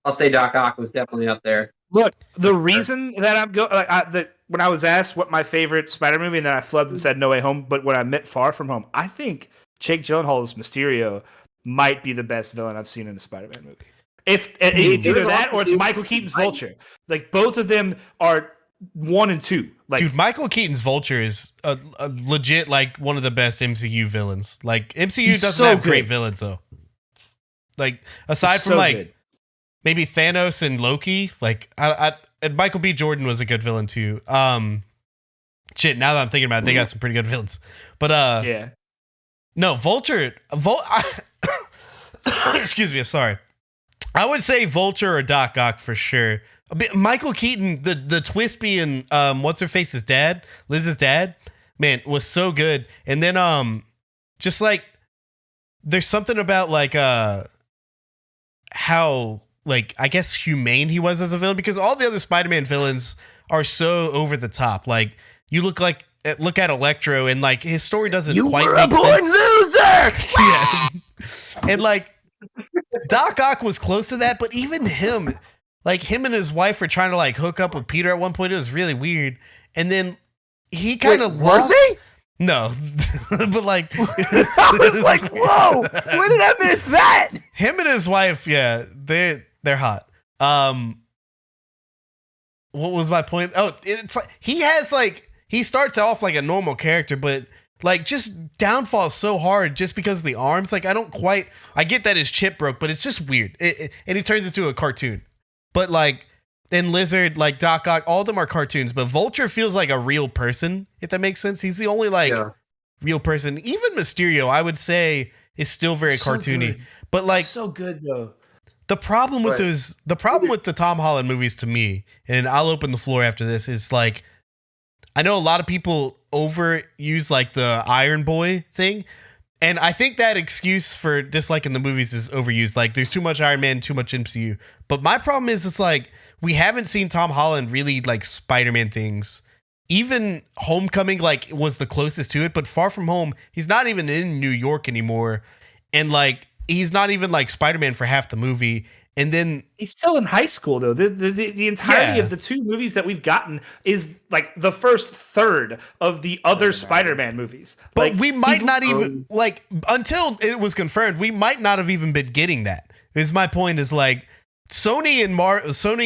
I'll say Doc Ock was definitely up there. Look, the reason that I'm when I was asked what my favorite Spider movie, and then I flubbed and said No Way Home, but when I meant Far From Home, I think Jake Gyllenhaal's Mysterio might be the best villain I've seen in a Spider-Man movie. If it's either that or it's Michael Keaton's Vulture. Like, both of them are 1 and 2. Like, dude, Michael Keaton's Vulture is a legit like one of the best MCU villains. Like, MCU doesn't have great villains though. Like, aside from like maybe Thanos and Loki, like and Michael B. Jordan was a good villain too. Shit, now that I'm thinking about it, they got some pretty good villains. But yeah. No, Vulture. Excuse me, I'm sorry. I would say Vulture or Doc Ock for sure. Michael Keaton, the twist being what's her face's dad, Liz's dad, man, was so good. And then just like there's something about like how, like, I guess humane he was as a villain, because all the other Spider-Man villains are so over the top. Like, you look at Electro, and like his story doesn't quite make sense. Loser! Yeah. And like Doc Ock was close to that, but even him, like him and his wife were trying to like hook up with Peter at one point. It was really weird. And then he kind of lost. Were they? No, but like, I was like, whoa, when did I miss that? Him and his wife, yeah, they're hot. What was my point? Oh, it's like he starts off like a normal character, but like just downfalls so hard just because of the arms. Like, I get that his chip broke, but it's just weird. And he turns into a cartoon. But like, and Lizard, like Doc Ock, all of them are cartoons, but Vulture feels like a real person, if that makes sense. He's the only real person. Even Mysterio, I would say, is still very cartoony. Good. But like, so good though. The problem with the Tom Holland movies to me, and I'll open the floor after this, is like, I know a lot of people overuse like the Iron Boy thing, And I think that excuse for disliking the movies is overused. Like, there's too much Iron Man, too much MCU. But my problem is, it's like, we haven't seen Tom Holland really like Spider-Man things. Even Homecoming, like, was the closest to it. But Far From Home, he's not even in New York anymore. And, like, he's not even like Spider-Man for half the movie. And then he's still in high school, though. The entirety of the two movies that we've gotten is like the first third of the other Spider-Man movies. But like, we might not even like until it was confirmed. We might not have even been getting that. Is my point? Is like Sony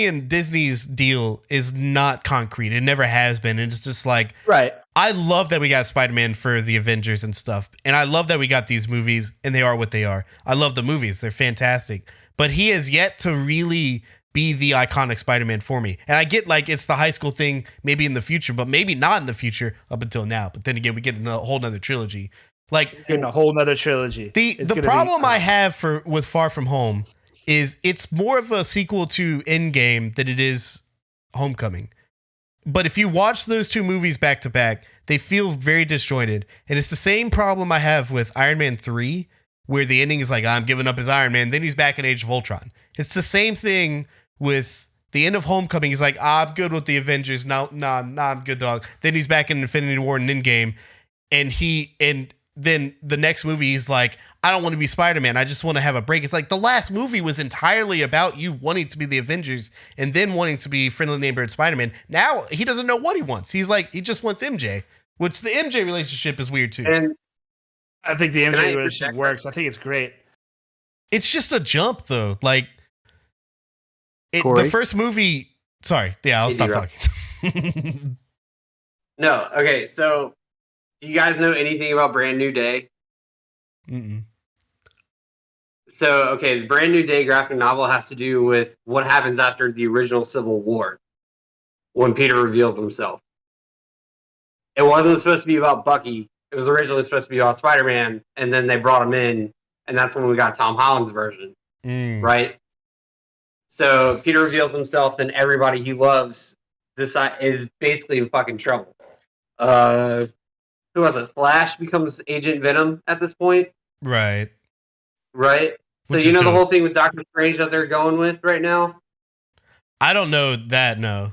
and Disney's deal is not concrete. It never has been. And it's just like right. I love that we got Spider-Man for the Avengers and stuff, and I love that we got these movies, and they are what they are. I love the movies; they're fantastic. But he has yet to really be the iconic Spider-Man for me. And I get like it's the high school thing maybe in the future, but maybe not in the future up until now. But then again, we get a whole nother trilogy. Like in a whole nother trilogy. The problem I have with Far From Home is it's more of a sequel to Endgame than it is Homecoming. But if you watch those two movies back to back, they feel very disjointed. And it's the same problem I have with Iron Man 3, where the ending is like, I'm giving up as Iron Man. Then he's back in Age of Ultron. It's the same thing with the end of Homecoming. He's like, I'm good with the Avengers. No, I'm good, dog. Then he's back in Infinity War and Endgame. And then the next movie, he's like, I don't want to be Spider-Man. I just want to have a break. It's like the last movie was entirely about you wanting to be the Avengers and then wanting to be friendly neighborhood Spider-Man. Now he doesn't know what he wants. He's like, he just wants MJ, which the MJ relationship is weird too. And I think the MJ relationship works. I think it's great. It's just a jump though. Like the first movie. Sorry. Yeah, I'll stop talking. No. Okay. So do you guys know anything about Brand New Day? Mm-mm. So, okay, the Brand New Day graphic novel has to do with what happens after the original Civil War when Peter reveals himself. It wasn't supposed to be about Bucky. It was originally supposed to be about Spider-Man, and then they brought him in, and that's when we got Tom Holland's version, right? So Peter reveals himself, and everybody he loves is basically in fucking trouble. Who was it? Flash becomes Agent Venom at this point. Right. So you know the whole thing with Doctor Strange that they're going with right now? I don't know that, no.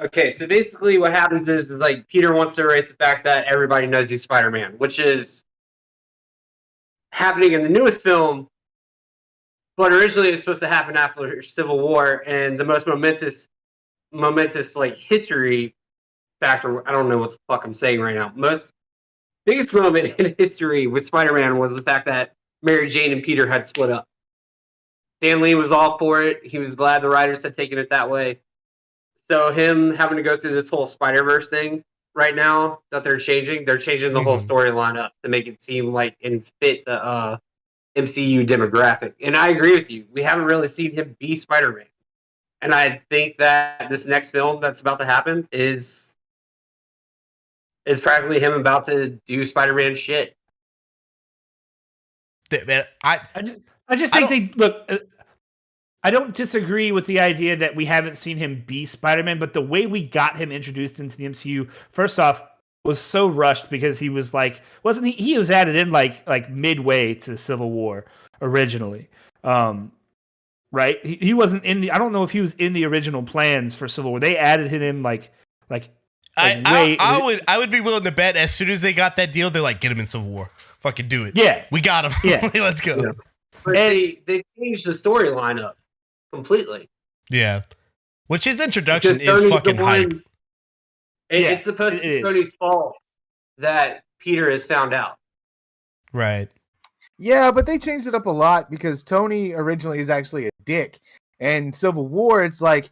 Okay, so basically what happens is like Peter wants to erase the fact that everybody knows he's Spider-Man, which is happening in the newest film, but originally it was supposed to happen after Civil War, and the most momentous like history factor, I don't know what the fuck I'm saying right now. Biggest moment in history with Spider-Man was the fact that Mary Jane and Peter had split up. Stan Lee was all for it. He was glad the writers had taken it that way. So him having to go through this whole Spider-Verse thing right now that they're changing the whole storyline up to make it seem like and fit the MCU demographic. And I agree with you. We haven't really seen him be Spider-Man. And I think that this next film that's about to happen is practically him about to do Spider-Man shit. I just think I don't disagree with the idea that we haven't seen him be Spider-Man, but the way we got him introduced into the MCU, first off, was so rushed because he was like, wasn't he? He was added in like midway to Civil War originally, right? He wasn't in the. I don't know if he was in the original plans for Civil War. They added him in like. I would be willing to bet as soon as they got that deal, they're like, get him in Civil War. Fucking do it. Yeah. We got him. Yeah. Let's go. Yeah. But they changed the storyline up completely. Yeah. Which his introduction is fucking hype. It's supposed to be Tony's fault that Peter has found out. Right. Yeah, but they changed it up a lot because Tony originally is actually a dick. And Civil War, it's like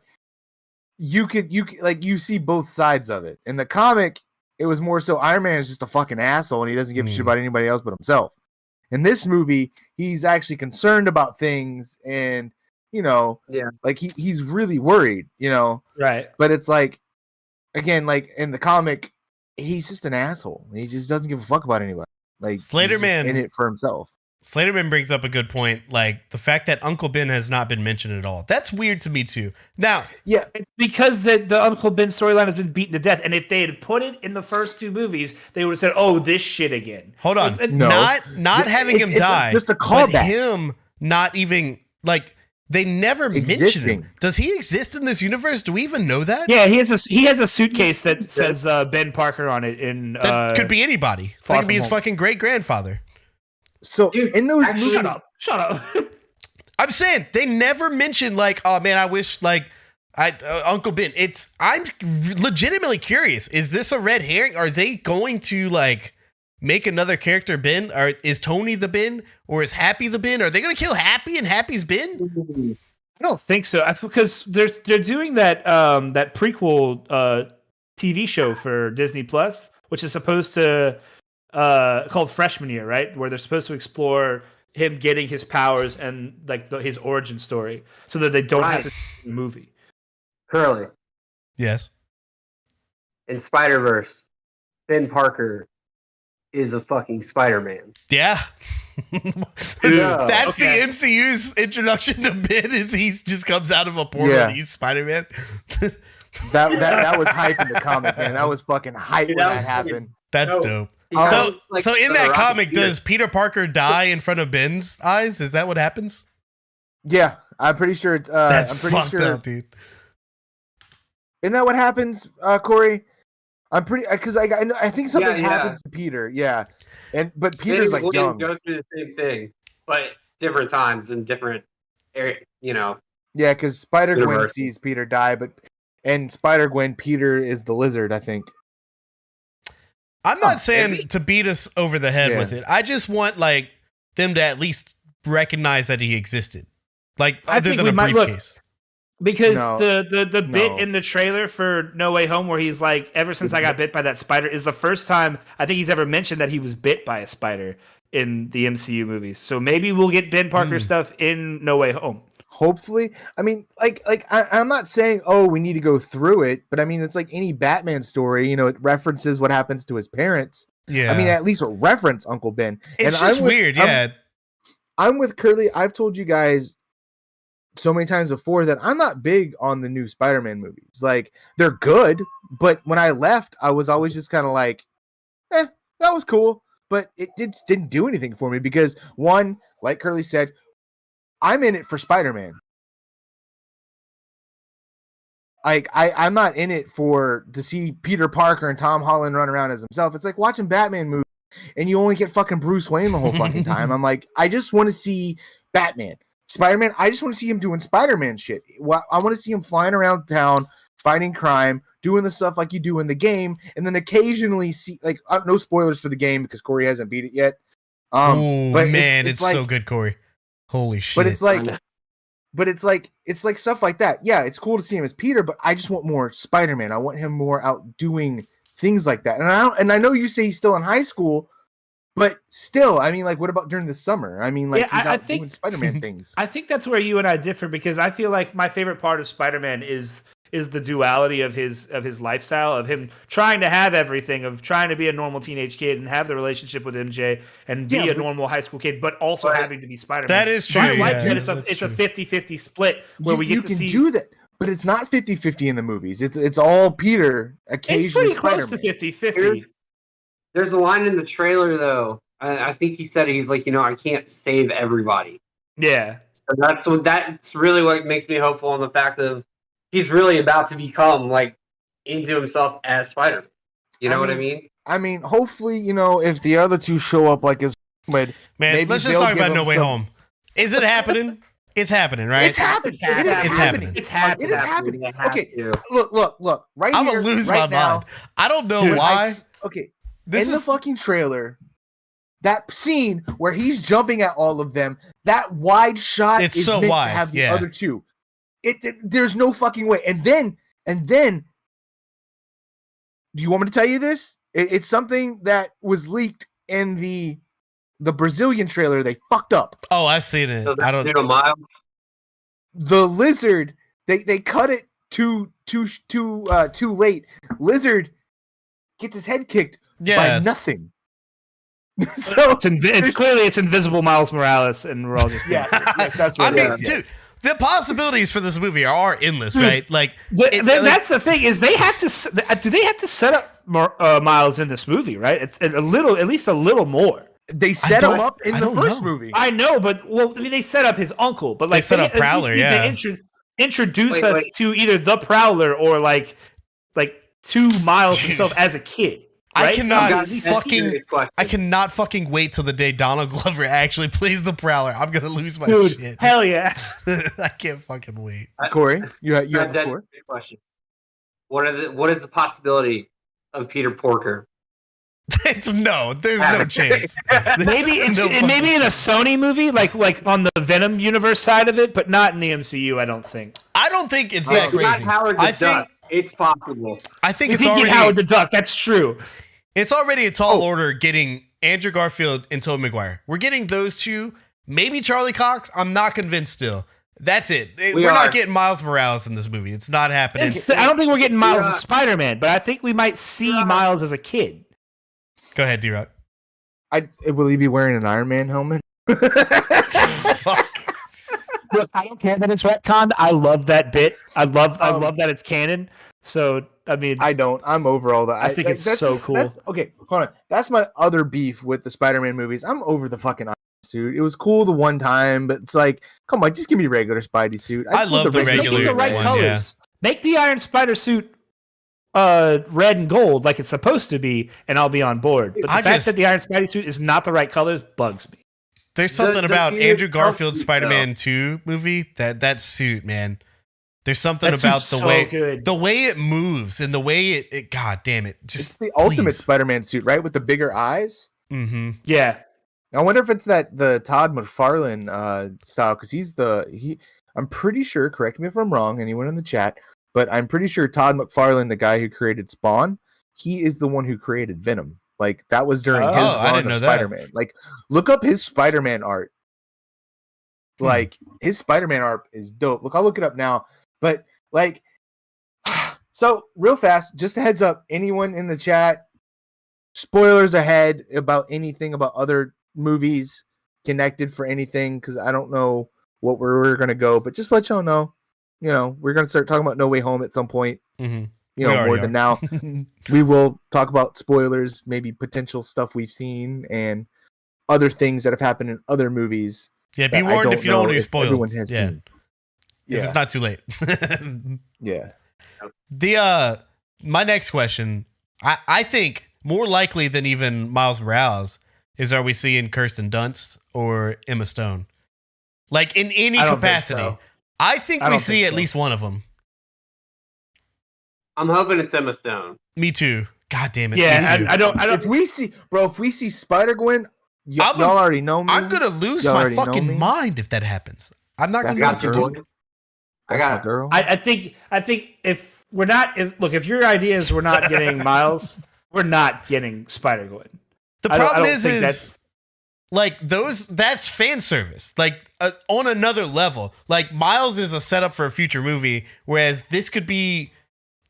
you see both sides of it. In the comic, it was more so Iron Man is just a fucking asshole and he doesn't give a shit about anybody else but himself. In this movie, he's actually concerned about things and, like he's really worried, Right. But it's like, again, like in the comic, he's just an asshole. He just doesn't give a fuck about anybody. Like Slater he's just Man in it for himself. Slaterman brings up a good point, like the fact that Uncle Ben has not been mentioned at all. That's weird to me too. Now, Yeah, It's because the Uncle Ben storyline has been beaten to death, and if they had put it in the first two movies, they would have said, "Oh, this shit again." hold on. No. Not having him It's die, just a but callback. him not even like they never mention Existing. him. Does he exist in this universe? Do we even know that? Yeah, he has a suitcase that says Ben Parker on it. In That could be anybody. Far That could be From his Home. fucking great grandfather. So Dude, in those actually- movies, Shut up. I'm saying they never mention like, oh man, I wish like Uncle Ben. I'm legitimately curious. Is this a red herring? Are they going to like make another character Ben? Or is Tony the Ben? Or is Happy the Ben? Are they going to kill Happy and Happy's Ben? I don't think so. Because they're doing that that prequel TV show for Disney Plus, which is supposed to called Freshman Year, right? Where they're supposed to explore him getting his powers and like his origin story, so that they don't have to do the movie. Curly, Yes. in Spider-Verse, Ben Parker is a fucking Spider-Man. Yeah. Yeah, That's okay. the MCU's introduction to Ben. Is he just comes out of a portal Yeah. and he's Spider-Man? that was hype in the comic, man. That was fucking hype Dude, when that that was happened. That's No. dope. He So, sounds like so in the that Rocketeer. comic, does Peter Parker die in front of Ben's eyes? Is that what happens? Yeah, I'm pretty sure. That's I'm pretty fucked sure. up, dude. Isn't that what happens, Corey? I'm pretty because I think something Yeah. happens to Peter. Yeah, but Ben Peter's and like Gwen young. go through the same thing, but different times and different area. Yeah, because Spider Gwen Universe. sees Peter die, and Spider Gwen, Peter is the lizard. I think. I'm not Oh, saying maybe. to beat us over the head Yeah. with it. I just want like them to at least recognize that he existed, like I other think than we a might- look, briefcase. Because No. the bit No. in the trailer for No Way Home where he's like, ever since I got bit by that spider, is the first time I think he's ever mentioned that he was bit by a spider in the MCU movies. So maybe we'll get Ben Parker stuff in No Way Home. Hopefully, I mean, I'm not saying, oh, we need to go through it, but I mean, it's like any Batman story. You know, it references what happens to his parents. Yeah, I mean, at least reference Uncle Ben. it's And just I'm with- weird. I'm- Yeah, I'm with Curly. I've told you guys so many times before that I'm not big on the new Spider-Man movies. Like, they're good, but when I left, I was always just kind of like, that was cool, but it didn't do anything for me because, one, like Curly said, I'm in it for Spider-Man. Like, I'm not in it to see Peter Parker and Tom Holland run around as himself. It's like watching Batman movies and you only get fucking Bruce Wayne the whole fucking time. I'm like, I just want to see Batman. Spider-Man, I just want to see him doing Spider-Man shit. I want to see him flying around town, fighting crime, doing the stuff like you do in the game, and then occasionally see, like, no spoilers for the game because Corey hasn't beat it yet. oh but man, it's like, so good, Corey. Holy shit! But it's like, I know. it's like stuff like that. Yeah, it's cool to see him as Peter, but I just want more Spider-Man. I want him more out doing things like that. And I know you say he's still in high school, but still, I mean, like, what about during the summer? I mean, like, Yeah, he's I out think- doing Spider-Man things. I think that's where you and I differ because I feel like my favorite part of Spider-Man is the duality of his lifestyle, of him trying to have everything, of trying to be a normal teenage kid and have the relationship with MJ and be Yeah, a but- normal high school kid, but also Right. having to be Spider-Man. That is So I true, like yeah, that that's it's a true. 50-50 split where we you get to can see do that, but it's not 50-50 in the movies. It's all Peter, it's occasionally pretty close to Spider-Man. 50-50. There's a line in the trailer though. I think he said he's like, I can't save everybody. Yeah. So that's really what makes me hopeful on the fact of he's really about to become like into himself as Spider-Man. You know what I mean? I mean, hopefully, if the other two show up like as man, maybe let's just they'll talk give about No him Way some- Home. Is it happening? It's happening, right? It's happening. It's It is happening. happening. It's happening. It is happening. They have Okay, to. look, right I'm here, gonna lose right my now. mind. I don't know Dude, why. Okay, This in is the fucking trailer, that scene where he's jumping at all of them, that wide shot It's is so meant wide, to have the yeah. other two. There's no fucking way. And then, do you want me to tell you this? It's something that was leaked in the Brazilian trailer. They fucked up. Oh, I've seen it. So I that's don't. Miles. The lizard, they cut it too late. Lizard gets his head kicked by Yeah, nothing. So it's invisible Miles Morales, and we're all just yes, that's what I mean, it is. dude, the possibilities for this movie are endless, right? Like, that's the thing is they have to. Do they have to set up Miles in this movie? Right? It's at least a little more. They set him up in the first movie. I know, but they set up his uncle, but like they set up Prowler, they introduce us to either the Prowler or like to Miles himself as a kid. Right? I cannot fucking wait till the day Donald Glover actually plays the Prowler. I'm gonna lose my shit. Hell yeah! I can't fucking wait. Corey, you have the floor. Question. What is the possibility of Peter Porker? There's no chance. Maybe in a Sony movie, like on the Venom universe side of it, but not in the MCU. I don't think it's that crazy. I think it's possible. I think we it's did already get Howard the Duck. That's true. It's already a tall order getting Andrew Garfield and Tobey Maguire. We're getting those two. Maybe Charlie Cox. I'm not convinced still. That's it. We're not getting Miles Morales in this movie. It's not happening. I don't think we're getting Miles as Spider-Man, but I think we might see Miles as a kid. Go ahead, D-Rock. Will he be wearing an Iron Man helmet? Look, I don't care that it's retconned. I love that bit. I love that it's canon. So I mean, I don't. I'm over all that. I think it's so cool. Okay, hold on. That's my other beef with the Spider-Man movies. I'm over the fucking Iron suit. It was cool the one time, but it's like, come on, just give me regular Spidey suit. I love the regular. Make the right colors. Yeah. Make the Iron Spider suit red and gold like it's supposed to be, and I'll be on board. But the fact that the Iron Spidey suit is not the right colors bugs me. There's something about Andrew Garfield's Spider-Man 2 movie that suit, man. There's something about the way it moves and the way it God damn it. Just it's the ultimate Spider-Man suit, right? With the bigger eyes. Mm-hmm. Yeah. I wonder if it's the Todd McFarlane style, because I'm pretty sure, correct me if I'm wrong, anyone in the chat, but I'm pretty sure Todd McFarlane, the guy who created Spawn, he is the one who created Venom. Like that was during his run of Spider-Man. Like look up his Spider-Man art. Like his Spider-Man art is dope. Look, I'll look it up now. But like, so real fast, just a heads up, anyone in the chat, spoilers ahead about anything about other movies connected for anything, because I don't know what we're going to go, but just let y'all know, we're going to start talking about No Way Home at some point, more than now. We will talk about spoilers, maybe potential stuff we've seen and other things that have happened in other movies. Yeah, be warned if you don't want to be spoiled. Everyone has seen. If it's not too late. Yeah. My next question, I think more likely than even Miles Morales is, are we seeing Kirsten Dunst or Emma Stone? Like in any capacity. I think we see at least one of them. I'm hoping it's Emma Stone. Me too. God damn it. Yeah, I don't. If we see Spider-Gwen, y'all already know me. I'm gonna lose my fucking mind if that happens. I'm not gonna do it. I got a girl. I think if we're not, if your idea is we're not getting Miles, we're not getting Spider-Gwen. The problem is like that's fan service. Like on another level. Like Miles is a setup for a future movie, whereas this could be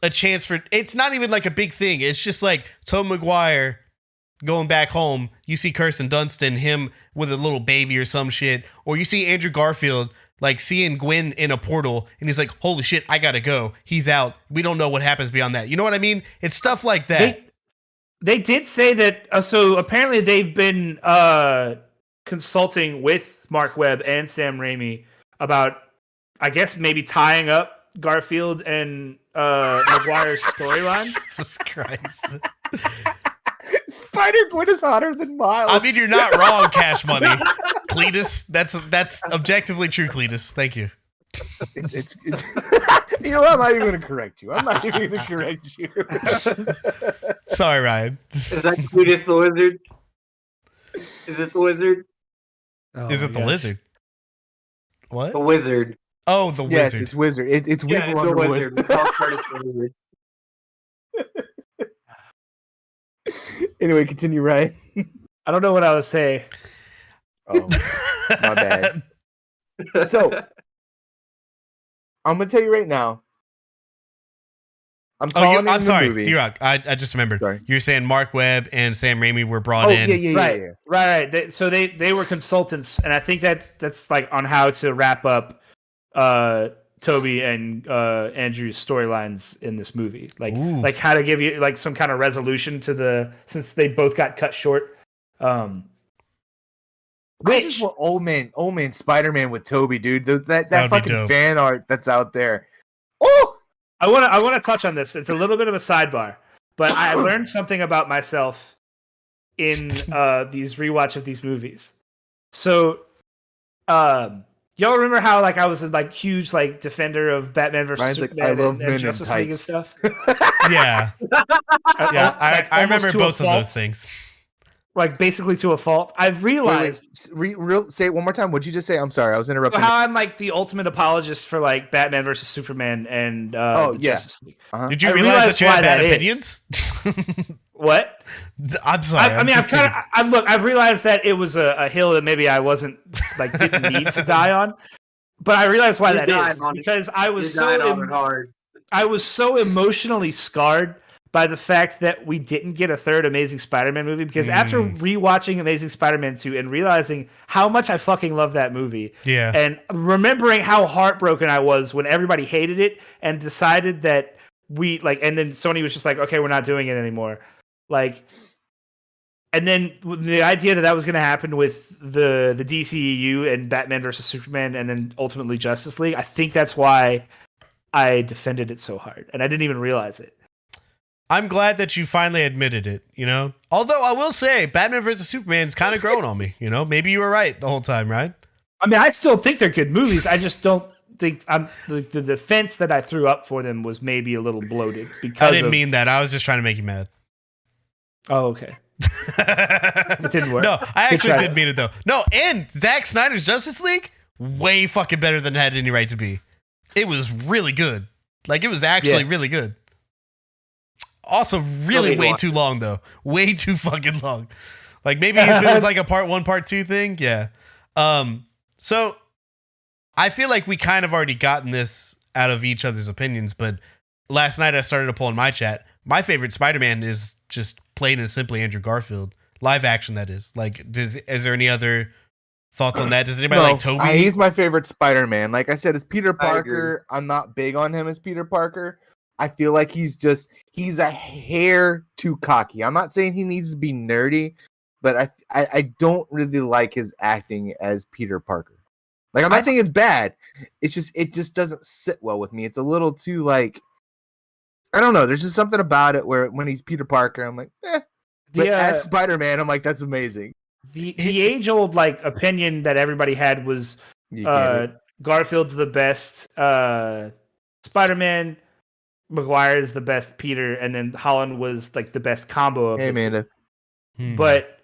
a chance for. It's not even like a big thing. It's just like Tobey Maguire going back home. You see Kirsten Dunst and him with a little baby or some shit, or you see Andrew Garfield. Like seeing Gwen in a portal and he's like, holy shit, I gotta go. He's out. We don't know what happens beyond that. You know what I mean? It's stuff like that. They did say that. So apparently they've been consulting with Mark Webb and Sam Raimi about, I guess, maybe tying up Garfield and Maguire's storyline. Jesus Christ. Spider-Gwen is hotter than Miles. I mean, you're not wrong, Cash Money. Cletus, that's objectively true, Cletus. Thank you. It's you know what? I'm not even going to correct you. Sorry, Ryan. Is that Cletus the Lizard? Is it the Wizard? Oh, is it the Lizard? What? The Wizard. Oh, the Wizard. Yes, it's Wizard. It's Wiggle Underwood. Wizard. Anyway, continue, Ryan. I don't know what I was saying. Oh, my bad. So, I'm going to tell you right now, I'm calling I'm sorry, movie. D-Rock. I just remembered. Sorry. You're saying Mark Webb and Sam Raimi were brought in. Right. They were consultants, and I think that's like on how to wrap up Toby and Andrew's storylines in this movie, like how to give you like some kind of resolution to since they both got cut short. I just want old man Spider-Man with Toby, dude. That fucking fan art that's out there. Oh, I want to touch on this. It's a little bit of a sidebar, but I learned something about myself in these rewatch of these movies. So, y'all remember how like I was a like huge like defender of Batman versus Superman and Justice League and stuff? Yeah, yeah. I remember both of those things. Like basically to a fault. I've realized. Say it one more time. What'd you just say? I'm sorry, I was interrupting. How I'm like the ultimate apologist for like Batman versus Superman and Justice League. Uh-huh. Did you realize that you had bad opinions? What? I'm sorry. I've realized that it was a hill that maybe I wasn't like didn't need to die on, but I realized why that is because I was so emotionally scarred by the fact that we didn't get a third Amazing Spider-Man movie, because after rewatching Amazing Spider-Man 2 and realizing how much I fucking love that movie, and remembering how heartbroken I was when everybody hated it and decided that and then Sony was just like, okay, we're not doing it anymore. Like, and then the idea that was going to happen with the DCEU and Batman versus Superman and then ultimately Justice League, I think that's why I defended it so hard, and I didn't even realize it. I'm glad that you finally admitted it, you know? Although I will say, Batman vs. Superman is kind of growing on me, you know? Maybe you were right the whole time, right? I mean, I still think they're good movies. I just don't think the defense that I threw up for them was maybe a little bloated. Because I didn't mean that. I was just trying to make you mad. Oh, okay. It didn't work. No, I actually did mean it, though. No, and Zack Snyder's Justice League, way fucking better than it had any right to be. It was really good. Like, it was actually really good. Also, really way too long, though. Way too fucking long. Like, maybe if it was like a part 1, part 2 thing, yeah. So, I feel like we kind of already gotten this out of each other's opinions, but last night I started a poll in my chat. My favorite Spider-Man is just plain and simply Andrew Garfield. Live action, that is. Like, is there any other thoughts on that? Does anybody like Toby? He's my favorite Spider-Man. Like I said, it's Peter Parker. I'm not big on him as Peter Parker. I feel like he's a hair too cocky. I'm not saying he needs to be nerdy, but I don't really like his acting as Peter Parker. Like, I'm not saying it's bad. It just doesn't sit well with me. It's a little too like, I don't know. There's just something about it where when he's Peter Parker, I'm like, But as Spider-Man, I'm like, that's amazing. The age-old like opinion that everybody had was Garfield's the best Spider-Man. Maguire's the best Peter, and then Holland was like the best combo of Amanda. But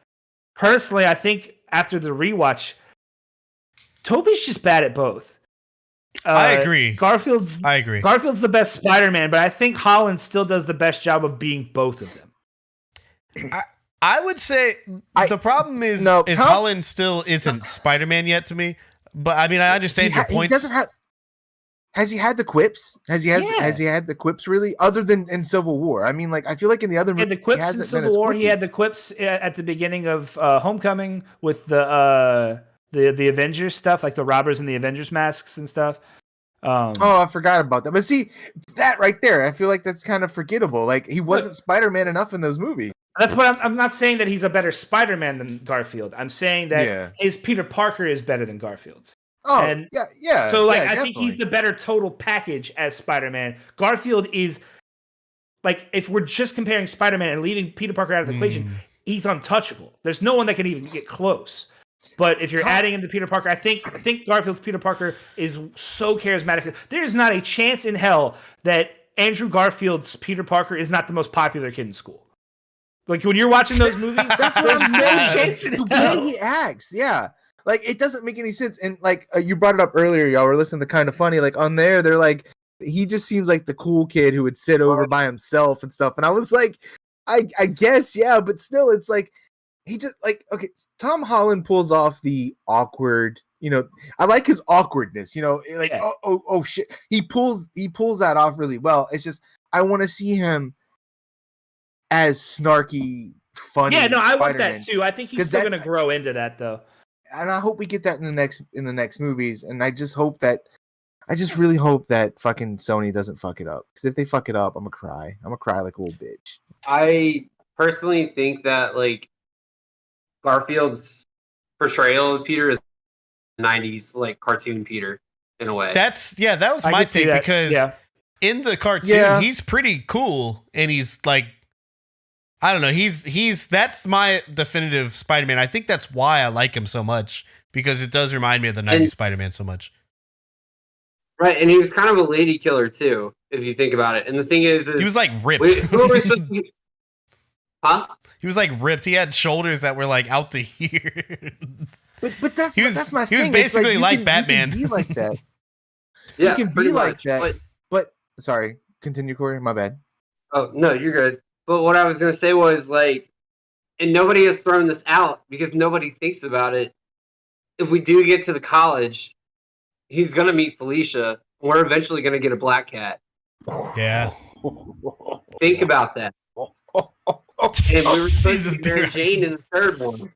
personally, I think after the rewatch, Toby's just bad at both. I agree. Garfield's the best Spider-Man, but I think Holland still does the best job of being both of them. I would say the problem is Holland still isn't Spider-Man yet to me. But I mean, I understand your points. Has he had the quips? Has he had the quips really? Other than in Civil War, I mean, like I feel like in the other movies, the quips in Civil War, he had the quips at the beginning of Homecoming with the Avengers stuff, like the robbers and the Avengers masks and stuff. I forgot about that. But see, that right there, I feel like that's kind of forgettable. Like he wasn't Spider-Man enough in those movies. That's what I'm not saying that he's a better Spider-Man than Garfield. I'm saying that his Peter Parker is better than Garfield's. Oh, and yeah. So, like, I think he's the better total package as Spider-Man. Garfield is, like, if we're just comparing Spider-Man and leaving Peter Parker out of the equation, he's untouchable. There's no one that can even get close. But if you're adding in the Peter Parker, I think Garfield's Peter Parker is so charismatic. There's not a chance in hell that Andrew Garfield's Peter Parker is not the most popular kid in school. Like, when you're watching those movies, there's no chance in hell. The way he acts, yeah. Like, it doesn't make any sense. And, like, you brought it up earlier, y'all were listening to Kind of Funny. Like, on there, they're like, he just seems like the cool kid who would sit over by himself and stuff. And I was like, I guess, yeah. But still, it's like, he just like okay. Tom Holland pulls off the awkward. I like his awkwardness. Like oh shit. He pulls that off really well. It's just I want to see him as snarky, funny. Yeah, no, I want Spider-Man. that too. I think he's still going to grow into that though. And I hope we get that in the next movies. And I just really hope that fucking Sony doesn't fuck it up. Because if they fuck it up, I'm gonna cry. I'm gonna cry like a little bitch. I personally think that like Garfield's portrayal of Peter is 90s like cartoon Peter in a way. That was my take because in the cartoon he's pretty cool and he's like I don't know, that's my definitive Spider-Man. I think that's why I like him so much because it does remind me of the 90s Spider-Man so much. Right, and he was kind of a lady killer too, if you think about it. And the thing is he was like ripped. Who are we supposed to Huh? He was like ripped. He had shoulders that were like out to here. But that's my thing. He was basically like Batman. You can be like that. Yeah, you can be like that. But sorry, continue, Corey. My bad. Oh no, you're good. But what I was gonna say was like, and nobody has thrown this out because nobody thinks about it. If we do get to the college, he's gonna meet Felicia. We're eventually gonna get a black cat. Yeah. Think about that. And we were supposed to be Mary Jane in the third one.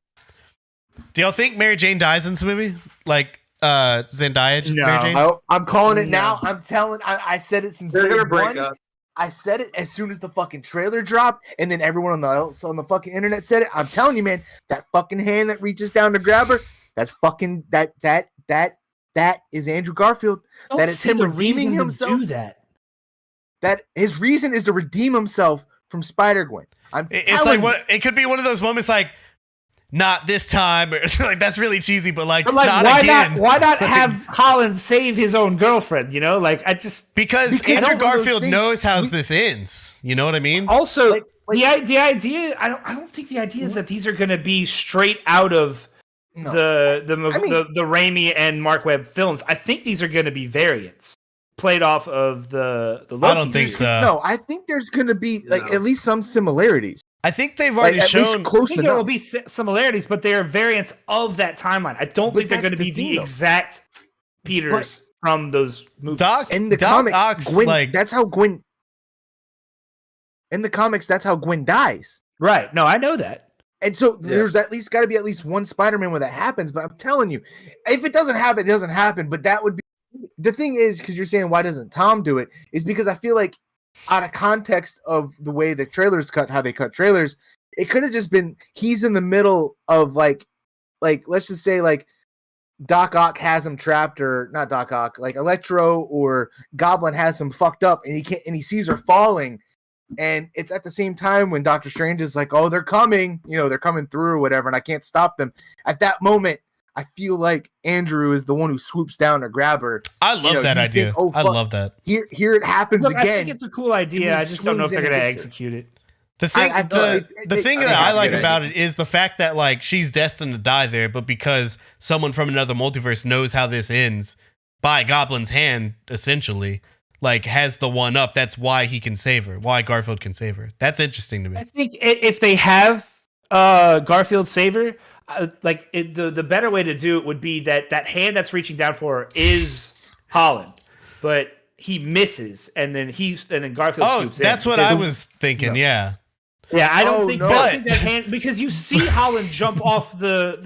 Do y'all think Mary Jane dies in this movie? Like Zendaya? No. Mary Jane? I'm calling it now. I'm telling. I said it since they're gonna break one. up. I said it as soon as the fucking trailer dropped, and then everyone on the fucking internet said it. I'm telling you, man, that fucking hand that reaches down to grab her, that's fucking that is Andrew Garfield. That is him redeeming himself. Do that. That his reason is to redeem himself from Spider-Gwen. It's like what it could be one of those moments like not this time or like that's really cheesy, but not why again. Why not have Holland save his own girlfriend? Because Andrew Garfield knows how this ends. You know what I mean? Also, the idea I don't think the idea is that these are going to be straight out of the Raimi and Mark Webb films. I think these are going to be variants played off of the Loki. I don't think so. No, I think there's going to be at least some similarities. I think they've already shown close enough. There will be similarities, but they are variants of that timeline. I don't think they're going to be the exact Peters from those movies. In the comics, that's how Gwen. In the comics, that's how Gwen dies. Right. No, I know that. And so there's at least got to be at least one Spider-Man where that happens. But I'm telling you, if it doesn't happen, it doesn't happen. But that would be the thing is because you're saying why doesn't Tom do it? Is because I feel like out of context of the way the trailers cut, how they cut trailers, it could have just been he's in the middle of like let's just say like Doc Ock has him trapped, or not Doc Ock, like Electro or Goblin has him fucked up, and he sees her falling, and it's at the same time when Doctor Strange is like, oh, they're coming, they're coming through or whatever, and I can't stop them. At that moment, I feel like Andrew is the one who swoops down to grab her. I love that idea. I love that. Here it happens again. I think it's a cool idea. I just don't know if they're going to execute it. The thing, the thing that I like about it is the fact that like she's destined to die there, but because someone from another multiverse knows how this ends by Goblin's hand, essentially, like has the one up. That's why he can save her. Why Garfield can save her. That's interesting to me. I think if they have Garfield save her, the better way to do it would be that hand that's reaching down for her is Holland, but he misses, and then Garfield swoops in. That's what I was thinking. Yeah, I don't think that hand, because you see Holland jump off the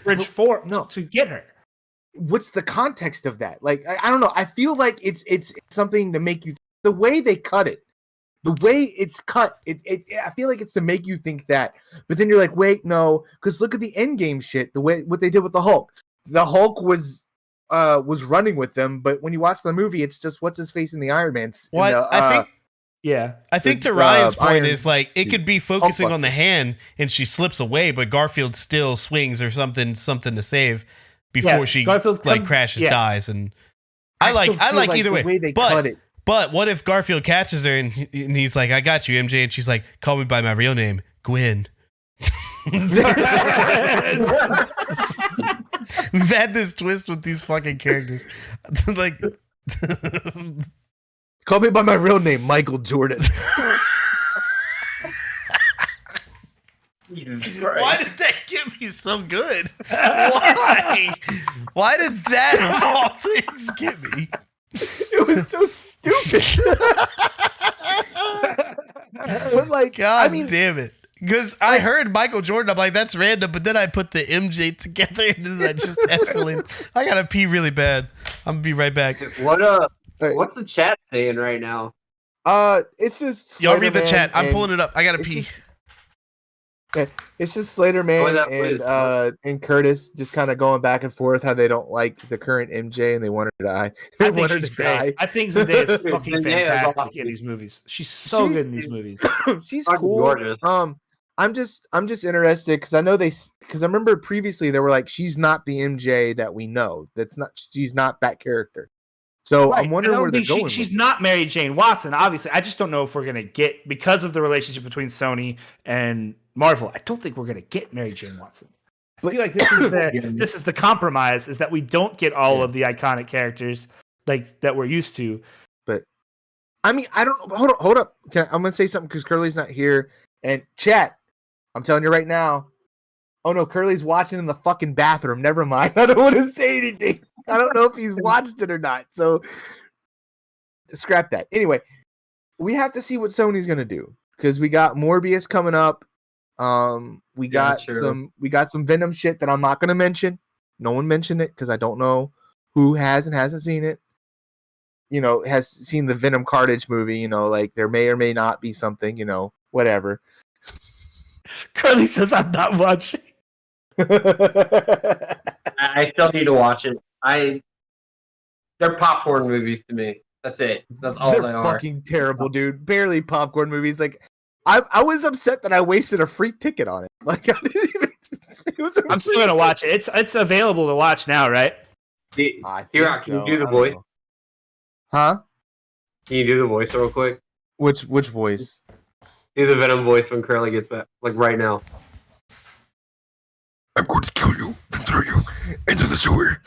bridge to get her. What's the context of that? Like, I don't know. I feel like it's something to make you the way they cut it. The way it's cut, I feel like it's to make you think that. But then you're like, wait, no, because look at the Endgame shit. What they did with the Hulk. The Hulk was running with them, but when you watch the movie, it's just what's his face in the Iron Man. I think to Ryan's point is like it could be focusing on the hand, and she slips away, but Garfield still swings or something to save before she crashes, dies, and I like either way. They cut it. But what if Garfield catches her and he's like, I got you, MJ. And she's like, call me by my real name, Gwen. We've had this twist with these fucking characters. Like, call me by my real name, Michael Jordan. Jesus Why Christ. did that get me so good? Why? Why did that of all things get me? It was so stupid. But like, God I mean, damn it. Because I heard Michael Jordan, I'm like, that's random, but then I put the MJ together and then that just escalated. I gotta pee really bad. I'm gonna be right back. What's the chat saying right now? it's just Y'all read the Slider-Man chat. I'm and- pulling it up. I gotta it's pee. just- It's just Slater Man that please. and Curtis just kind of going back and forth how they don't like the current MJ and they want her to die. They I want think her she's to great. die. I think Zendaya is fucking Zendaya is fantastic awesome. in these movies. She's so She's- good in these movies. She's Fucking cool. gorgeous. I'm just interested because I know because I remember previously they were like she's not the MJ that we know. She's not that character. So Right. I'm wondering I don't where they're think going. she's with it. not Mary Jane Watson. Obviously, I just don't know if we're gonna get because of the relationship between Sony and Marvel. I don't think we're gonna get Mary Jane Watson. I feel like this is the compromise: is that we don't get all of the iconic characters like that we're used to. But I mean, I don't. Hold up. I'm gonna say something because Curly's not here. And chat, I'm telling you right now. Oh no, Curly's watching in the fucking bathroom. Never mind. I don't want to say anything. I don't know if he's watched it or not. So scrap that. Anyway, we have to see what Sony's gonna do because we got Morbius coming up. We got some Venom shit that I'm not gonna mention. No one mentioned it because I don't know who has and hasn't seen it. You know, has seen the Venom Carnage movie. You know, like there may or may not be something. You know, whatever. Curly says I'm not watching. I still need to watch it. They're popcorn movies to me. That's it. That's all They're they are. fucking terrible, dude. Barely popcorn movies. Like, I was upset that I wasted a free ticket on it. Like, I didn't even. It was I'm still gonna watch it. It's available to watch now, right? I think Here, can you so. do the I don't voice? know. Huh? Can you do the voice real quick? Which voice? Do the Venom voice when Curly gets back, like right now. I'm going to kill you and throw you into the sewer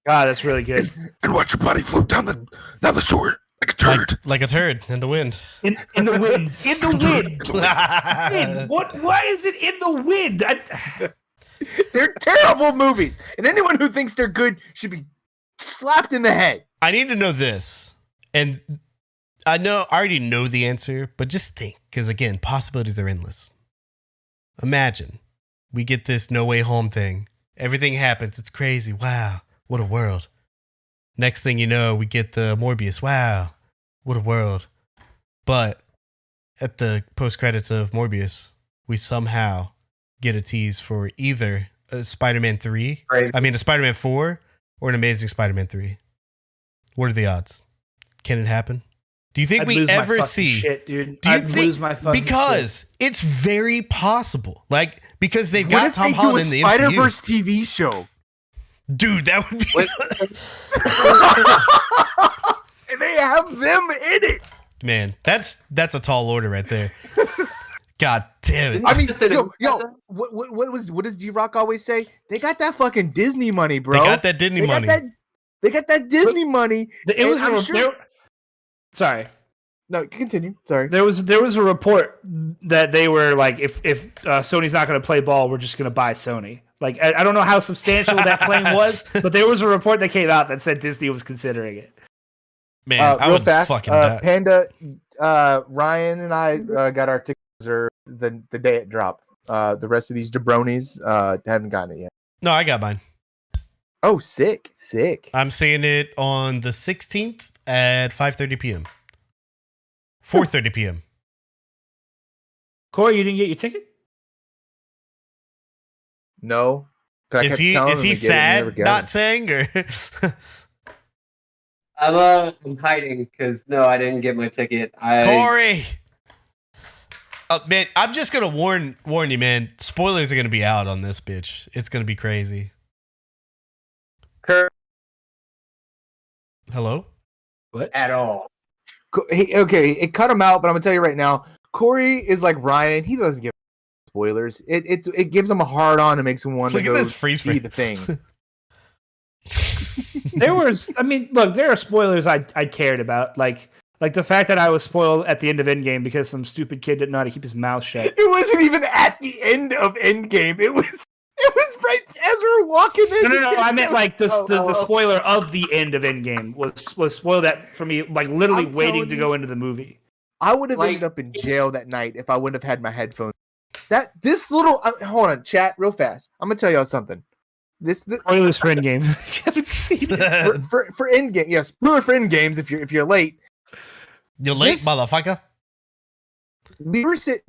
God, that's really good. and watch your body float down the sewer like a turd. Like a turd in the wind. In the wind. In the wind. Wind. What? Why is it in the wind? They're terrible movies, and anyone who thinks they're good should be slapped in the head. I need to know this. And I already know the answer, but just think, because again, possibilities are endless. Imagine we get this No Way Home thing. Everything happens. It's crazy. Wow. What a world. Next thing you know, we get the Morbius. Wow. What a world. But at the post credits of Morbius, we somehow get a tease for either a Spider-Man 3, Right. a Spider-Man 4, or an Amazing Spider-Man 3. What are the odds? Can it happen? Do you think I'd we lose my ever fucking see? shit, dude? Do you I'd think lose my fucking because it's very possible, like because they've What got if Tom they do Holland a in the Spider-Verse MCU, TV show? dude, that would be. And they have them in it. Man, that's a tall order right there. God damn it! I mean, Just an- what does D-Rock always say? They got that fucking Disney money, bro. They got that Disney money. They got that Disney money. It was and I'm sure. Sorry. No, continue. Sorry. There was a report that they were like, if Sony's not going to play ball, we're just going to buy Sony. Like, I don't know how substantial that claim was, but there was a report that came out that said Disney was considering it. Man, I real would fast. fucking die. Panda, Ryan and I got our tickets the day it dropped. The rest of these jabronis haven't gotten it yet. No, I got mine. Oh, sick. I'm seeing it on the 16th at 5:30 p.m. 4:30 p.m. Corey, you didn't get your ticket? No. 'Cause I Is kept he telling him to get it and he sad never got not it. saying or? I'm hiding because no, I didn't get my ticket. Corey. Man, I'm just gonna warn you, man. Spoilers are gonna be out on this bitch. It's gonna be crazy. Hello? At all. Okay, it cut him out, but I'm gonna tell you right now, Corey is like Ryan. He doesn't give spoilers. It gives him a hard on and makes him want Look to at go this freeze see frame. the thing. There are spoilers I cared about. Like Like the fact that I was spoiled at the end of Endgame because some stupid kid didn't know how to keep his mouth shut. It wasn't even at the end of Endgame. It was right as we were walking in. No. I meant like the spoiler of the end of Endgame was spoiled for me, like literally I'm waiting telling to you. go into the movie. I would have Like- ended up in jail that night if I wouldn't have had my headphones. Hold on, chat, real fast. I'm gonna tell y'all something. Spoilers for Endgame. You haven't seen it. for Endgame, yes, spoiler for Endgames if you're late. You're late, This- motherfucker. We were sitting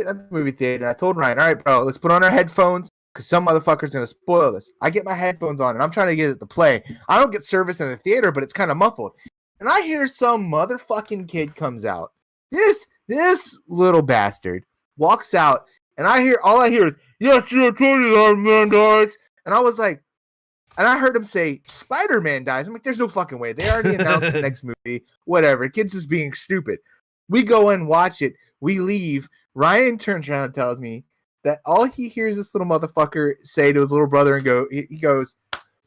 at the movie theater, and I told Ryan, "All right, bro, let's put on our headphones because some motherfucker's gonna spoil this." I get my headphones on, and I'm trying to get it to play. I don't get service in the theater, but it's kind of muffled. And I hear some motherfucking kid comes out. This little bastard walks out, and all I hear is, "Yes, I told you Iron Man dies." And I was like, and I heard him say, "Spider-Man dies." I'm like, "There's no fucking way. They already announced the next movie. Whatever. Kid's just being stupid." We go and watch it. We leave. Ryan turns around and tells me that all he hears this little motherfucker say to his little brother and he goes,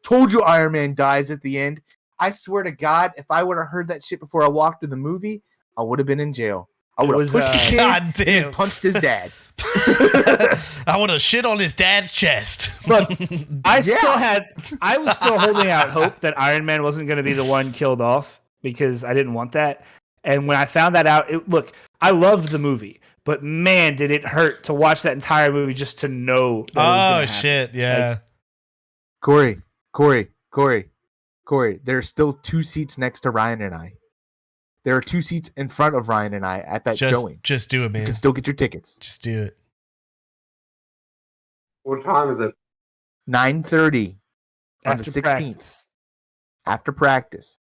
"Told you Iron Man dies at the end." I swear to God, if I would have heard that shit before I walked to the movie, I would have been in jail. I would have pushed the kid God and damn. punched his dad. I want to shit on his dad's chest. Look, I was still holding out hope that Iron Man wasn't going to be the one killed off because I didn't want that. And when I found that out, look, I loved the movie, but man, did it hurt to watch that entire movie just to know. That it was gonna Oh happen. shit! Yeah. Corey, there are still 2 seats next to Ryan and I. There are 2 seats in front of Ryan and I at that showing. Just do it, You man. can still get your tickets. Just do it. What time is it? 9:30 on the After 16th. practice. After practice.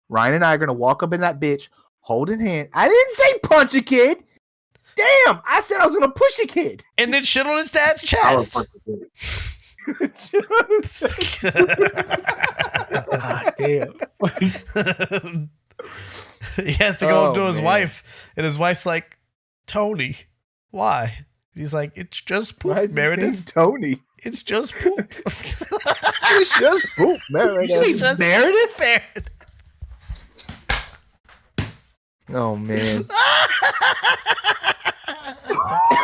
Ryan and I are going to walk up in that bitch, holding hands. I didn't say punch a kid. Damn, I said I was going to push a kid. And then shit on his dad's I would chest. punch the kid. God damn. He has to go Oh, up to his man. wife, and his wife's like, "Tony, why?" He's like, "It's just poop, Why is his name Meredith. Tony? It's just poop." It's just poop, Meredith. You say Meredith? Meredith. Oh, man.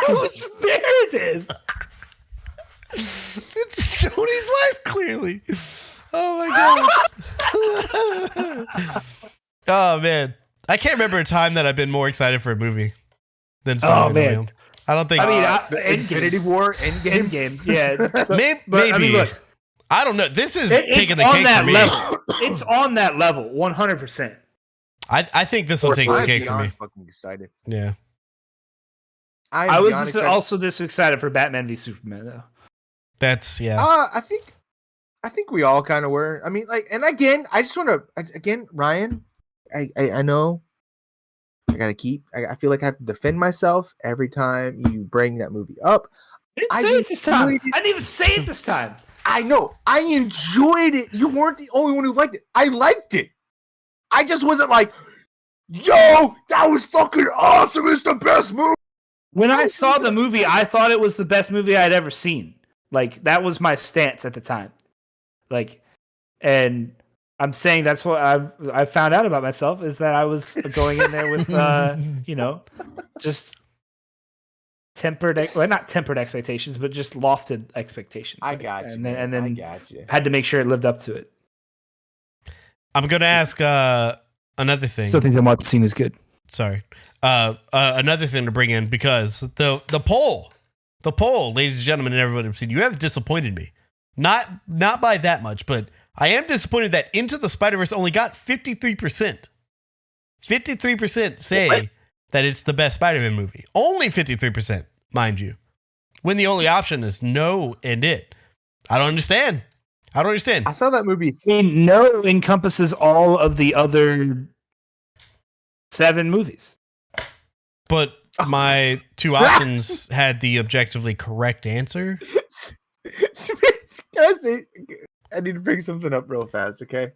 Who's Meredith? It's Tony's wife, clearly. Oh my god. Oh man, I can't remember a time that I've been more excited for a movie than Spider-Man. man. No Way Home. I don't think. I mean, The Infinity War Endgame. Endgame, yeah. maybe. But, I mean, look, I don't know. This is it's taking the on cake that for me. level. It's on that level, 100%. I think this will take the I'm cake for beyond me. fucking excited. Yeah. I was also this excited for Batman v Superman, though. That's yeah. I think we all kind of were. I mean, like, and again, I just want to Ryan. I know. I feel like I have to defend myself every time you bring that movie up. I didn't I say it this time. enjoyed it. I didn't even say it this time. I know. I enjoyed it. You weren't the only one who liked it. I liked it. I just wasn't like, yo, that was fucking awesome. It's the best movie. When I saw the movie, I thought it was the best movie I'd ever seen. Like, that was my stance at the time. Like, and I'm saying that's what I found out about myself is that I was going in there with, just not tempered expectations, but just lofted expectations. I Like, got you. and man. then I got you. had to make sure it lived up to it. I'm gonna ask another thing. Still think the Martha scene is good. Sorry. Another thing to bring in because the poll, ladies and gentlemen, and everybody, you have disappointed me. Not by that much, but I am disappointed that Into the Spider-Verse only got 53%. 53% say that it's the best Spider-Man movie. Only 53%, mind you. When the only option is no and it. I don't understand. I saw that movie. I mean, no encompasses all of the other 7 movies. But my 2 options had the objectively correct answer. I need to bring something up real fast, okay?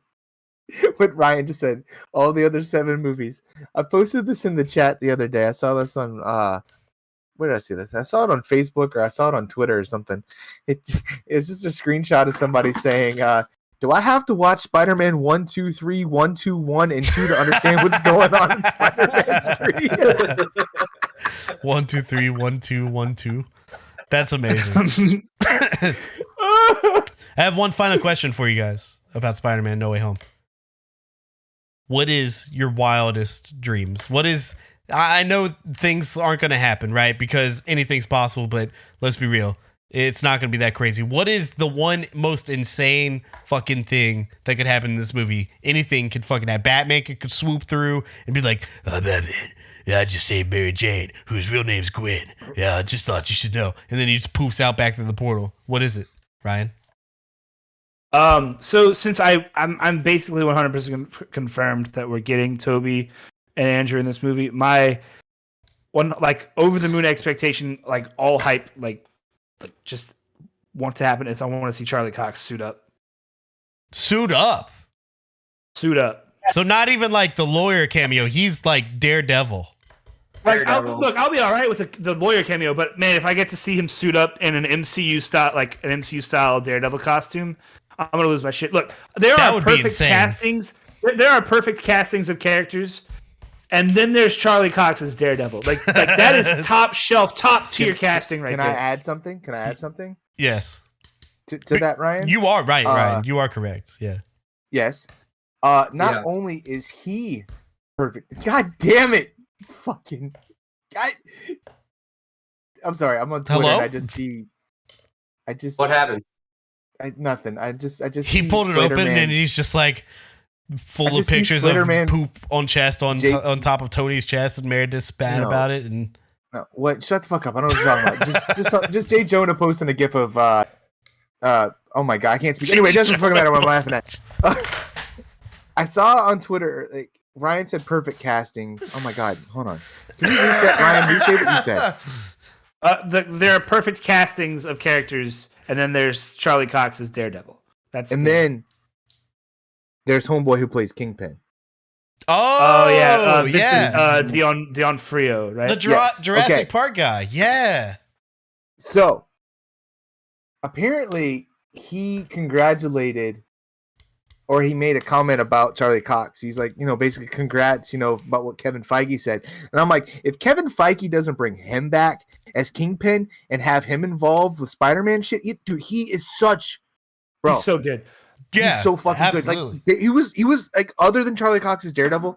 What Ryan just said, all the other 7 movies. I posted this in the chat the other day. I saw this on where did I see this? I saw it on Facebook or I saw it on Twitter or something. It's just a screenshot of somebody saying, do I have to watch Spider-Man 1, 2, 3, 1, 2, 1, and 2 to understand what's going on in Spider-Man 3? 1, 2, 3, 1, 2, 1, 2. That's amazing. I have one final question for you guys about Spider-Man No Way Home. What is your wildest dreams? What is... I know things aren't going to happen, right? Because anything's possible, but let's be real. It's not going to be that crazy. What is the one most insane fucking thing that could happen in this movie? Anything could fucking happen. Batman could swoop through and be like, Batman, yeah, I just saved Mary Jane, whose real name's Gwen. Yeah, I just thought you should know. And then he just poops out back to the portal. What is it, Ryan? So since I'm basically 100% confirmed that we're getting Toby and Andrew in this movie, my one like over the moon expectation, like all hype, like just want to happen is I want to see Charlie Cox suit up. Suit up. So not even like the lawyer cameo. He's like Daredevil. Like, I'll be all right with the lawyer cameo, but man, if I get to see him suit up in an MCU style Daredevil costume, I'm gonna lose my shit. Look, there are perfect castings. There are perfect castings of characters, and then there's Charlie Cox as Daredevil. Like that is top shelf, top tier casting right there. Can I add something? Yes. To that, Ryan? You are right, Ryan. You are correct. Yeah. Yes. Not only is he perfect. God damn it. Fucking God. I'm sorry. I'm on Twitter. Hello? And I just What happened? nothing. I just He pulled it open and he's just like full of pictures of poop on chest on top of Tony's chest, and Meredith's bad about it. And no, what? Shut the fuck up! I don't know what you're talking about. just Jay Jonah posting a gif of oh my god, I can't speak. Anyway, it doesn't fucking matter what I'm laughing at. I saw on Twitter like Ryan said perfect castings. Oh my god, hold on. Can you reset, Ryan? Restate what you said. There are perfect castings of characters, and then there's Charlie Cox as Daredevil. Then there's homeboy who plays Kingpin. Oh yeah, yeah. Dion Frio, right? The Jurassic Park guy. Yeah. So apparently he congratulated, or he made a comment about Charlie Cox. He's like, basically congrats, about what Kevin Feige said. And I'm like, if Kevin Feige doesn't bring him back as Kingpin and have him involved with Spider-Man shit, dude, he is bro. He's so good. Yeah, he's so fucking absolutely. good. Like he was like, other than Charlie Cox's Daredevil,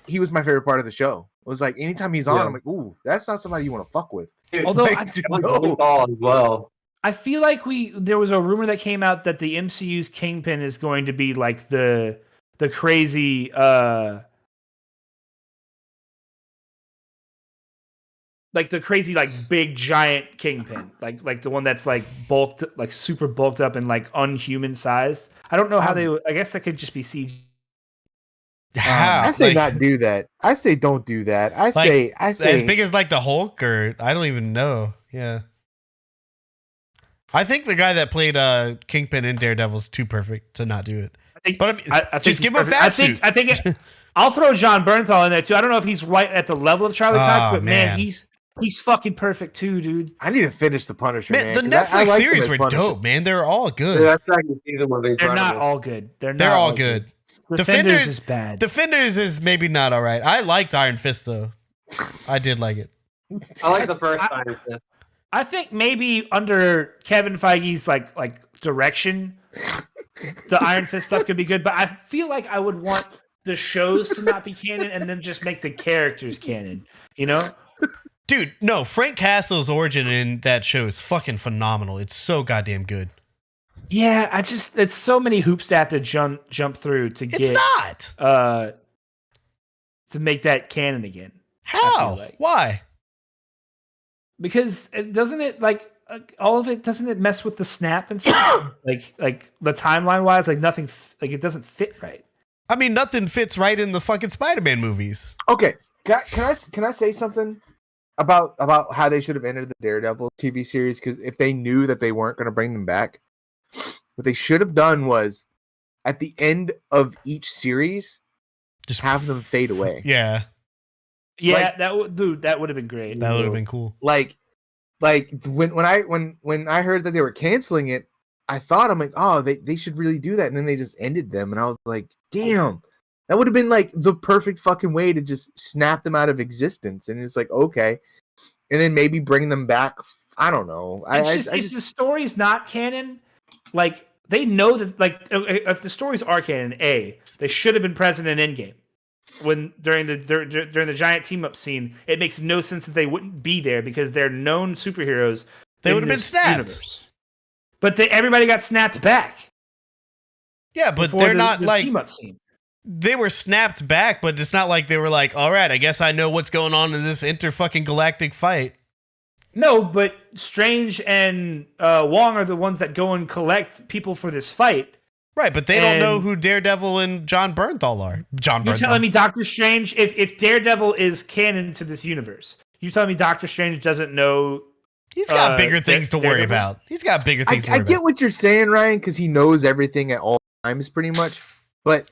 he was my favorite part of the show. It was like anytime he's on, I'm like, ooh, that's not somebody you want to fuck with. Although as well. I feel like there was a rumor that came out that the MCU's Kingpin is going to be like the crazy big giant Kingpin, like the one that's like bulked, like super bulked up and like unhuman sized. I don't know how I guess that could just be CG. How? I say not do that. I say don't do that. I say as big as like the Hulk, or I don't even know. Yeah. I think the guy that played Kingpin in Daredevil is too perfect to not do it. I think just give him a fat suit. I think I'll throw John Bernthal in there too. I don't know if he's right at the level of Charlie Cox, but man, he's fucking perfect too, dude. I need to finish The Punisher, man. The Netflix series were dope, man. They're all good. Yeah, that's second season was incredible. They're not all good. They're all good. Defenders is bad. Defenders is maybe not all right. I liked Iron Fist though. I did like it. I like the first Iron Fist. I think maybe under Kevin Feige's like direction, the Iron Fist stuff could be good. But I feel like I would want the shows to not be canon and then just make the characters canon. Dude, no, Frank Castle's origin in that show is fucking phenomenal. It's so goddamn good. Yeah, it's so many hoops to have to jump through to get. It's not to make that canon again. How? Why? Because doesn't it like all of it? Doesn't it mess with the snap and stuff? like the timeline wise, like nothing. Like it doesn't fit right. I mean, nothing fits right in the fucking Spider-Man movies. Okay, can I say something about how they should have ended the Daredevil TV series? Because if they knew that they weren't going to bring them back, what they should have done was at the end of each series, just have them fade away. Yeah. Yeah, that would have been great. That would have been cool. Like when I heard that they were canceling it, I thought, I'm like, oh, they should really do that. And then they just ended them. And I was like, damn, that would have been like the perfect fucking way to just snap them out of existence. And it's like, okay. And then maybe bring them back. I don't know. If the story's not canon, like they know that, like if the stories are canon, they should have been present in Endgame. When during the giant team up scene, it makes no sense that they wouldn't be there because they're known superheroes. They would have been snapped. Universe. But everybody got snapped back. Yeah, but they're not like team up scene. They were snapped back, but it's not like they were like, all right, I guess I know what's going on in this fucking galactic fight. No, but Strange and Wong are the ones that go and collect people for this fight. Right, but they don't know who Daredevil and John Bernthal are. You're telling me Doctor Strange, if Daredevil is canon to this universe, you're telling me Doctor Strange doesn't know? He's got bigger things to worry about. He's got bigger things to worry about. I get what you're saying, Ryan, because he knows everything at all times pretty much. But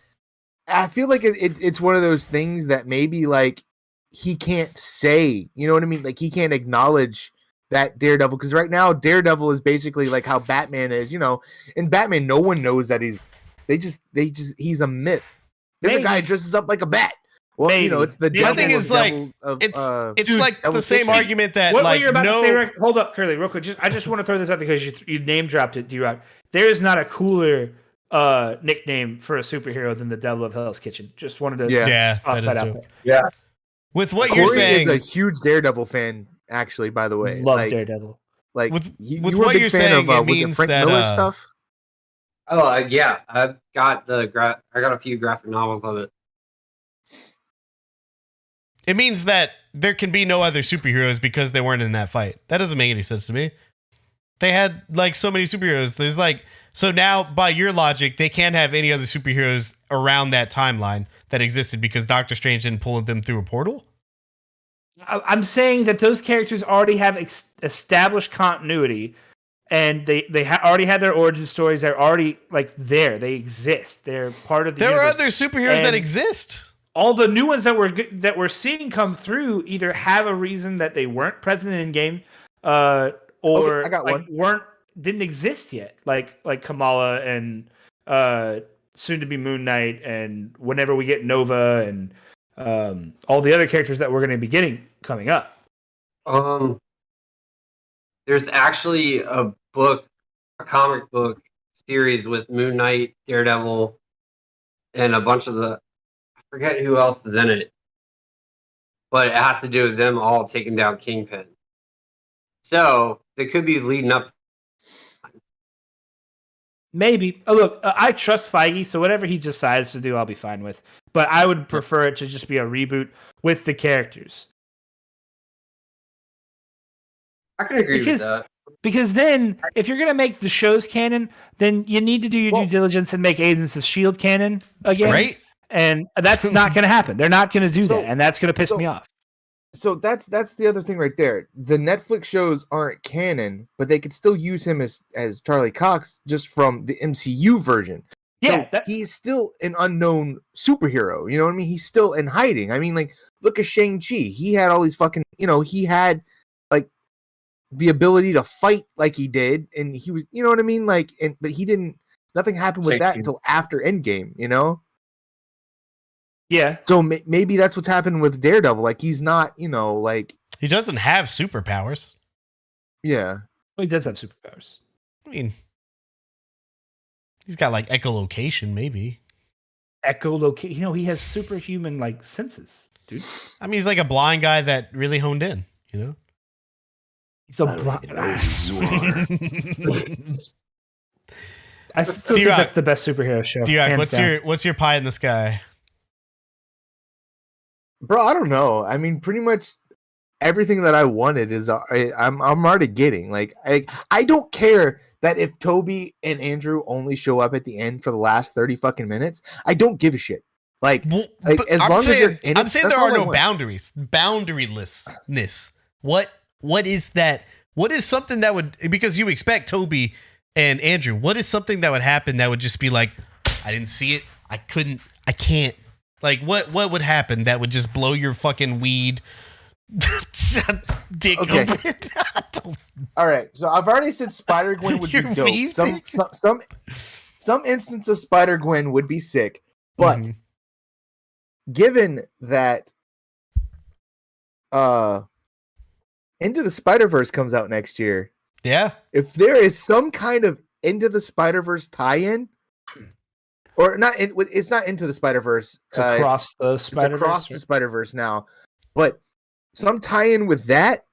I feel like it's one of those things that maybe like he can't say, you know what I mean? Like he can't acknowledge that Daredevil, because right now Daredevil is basically like how Batman is, you know. In Batman, no one knows that he's a myth. There's a guy who dresses up like a bat. Well, you know, it's the My thing is like it's like the same argument that what you're about to say. Hold up, Kerley, real quick. I just want to throw this out there because you name dropped it, D-Rock. There is not a cooler nickname for a superhero than the Devil of Hell's Kitchen. Just wanted to toss that out there. Yeah. With what Corey you're saying, is a huge Daredevil fan. Actually, by the way, love Daredevil. Like with you what you're saying, it means Frank that Miller stuff. Oh yeah, I've got I got a few graphic novels of it. It means that there can be no other superheroes because they weren't in that fight. That doesn't make any sense to me. They had like so many superheroes. There's like, so now by your logic, they can't have any other superheroes around that timeline that existed because Doctor Strange didn't pull them through a portal. I'm saying that those characters already have established continuity, and they already had their origin stories. They're already like there. They exist. They're part of the There universe. are other superheroes that exist. All the new ones that we're seeing come through either have a reason that they weren't present in game, or I got one. Didn't exist yet, like Kamala and soon to be Moon Knight, and whenever we get Nova and all the other characters that we're going to be getting coming up. There's actually a comic book series with Moon Knight, Daredevil, and a bunch of I forget who else is in it, but it has to do with them all taking down Kingpin. So they could be leading up. Maybe. Oh, look, I trust Feige, so whatever he decides to do, I'll be fine with. But I would prefer it to just be a reboot with the characters. I can agree with that. Because then, if you're going to make the shows canon, then you need to do your due diligence and make Agents of S.H.I.E.L.D. canon again. Right? And that's not going to happen. They're not going to do that, and that's going to piss me off. So that's the other thing right there. The Netflix shows aren't canon, but they could still use him as Charlie Cox just from the MCU version. Yeah, so he's still an unknown superhero. You know what I mean? He's still in hiding. I mean, like, look at Shang-Chi. He had all these fucking, he had like the ability to fight like he did, and he was, you know what I mean? Like, but he didn't. Nothing happened with that until after Endgame. You know? Yeah. So maybe that's what's happened with Daredevil. Like, he's not, like... He doesn't have superpowers. Yeah. Well, he does have superpowers. I mean, he's got, like, echolocation, maybe. Echolocation? He has superhuman, like, senses, dude. I mean, he's like a blind guy that really honed in, you know? He's a blind... I still think that's the best superhero show. D-Rock, what's your pie in the sky? Bro, I don't know. I mean, pretty much everything that I wanted is I'm already getting. Like, I don't care that if Toby and Andrew only show up at the end for the last 30 fucking minutes. I don't give a shit. Like as long as they're in it, I'm saying there are no boundaries. Boundarylessness. What is that? What is something that would, because you expect Toby and Andrew, what is something that would happen that would just be like, I didn't see it, I can't. Like, what would happen that would just blow your fucking weed Dick Okay. open. All right, so I've already said Spider-Gwen would be Your dope. weave Some instance of Spider-Gwen would be sick, but Mhm. given that Into the Spider-Verse comes out next year, Yeah. if there is some kind of Into the Spider-Verse tie-in, or not, it's not Into the Spider-Verse. It's across the It's Spider-Verse. across the Spider-Verse now, but some tie-in with that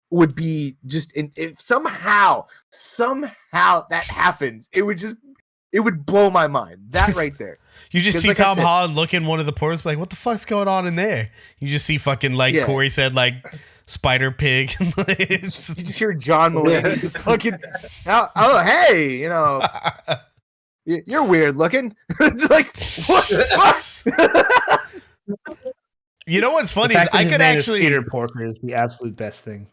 would be just if somehow that happens, it would blow my mind. That right there. You just 'Cause see like I Tom said- Holland look in one of the portals, like, what the fuck's going on in there? You just see fucking, like Yeah. Corey said, like, spider pig. It's- You just hear John Mulaney just fucking, oh hey, you're weird looking. It's like what? You know what's The funny is fact that I his could name is actually, Peter Porker is the absolute best thing.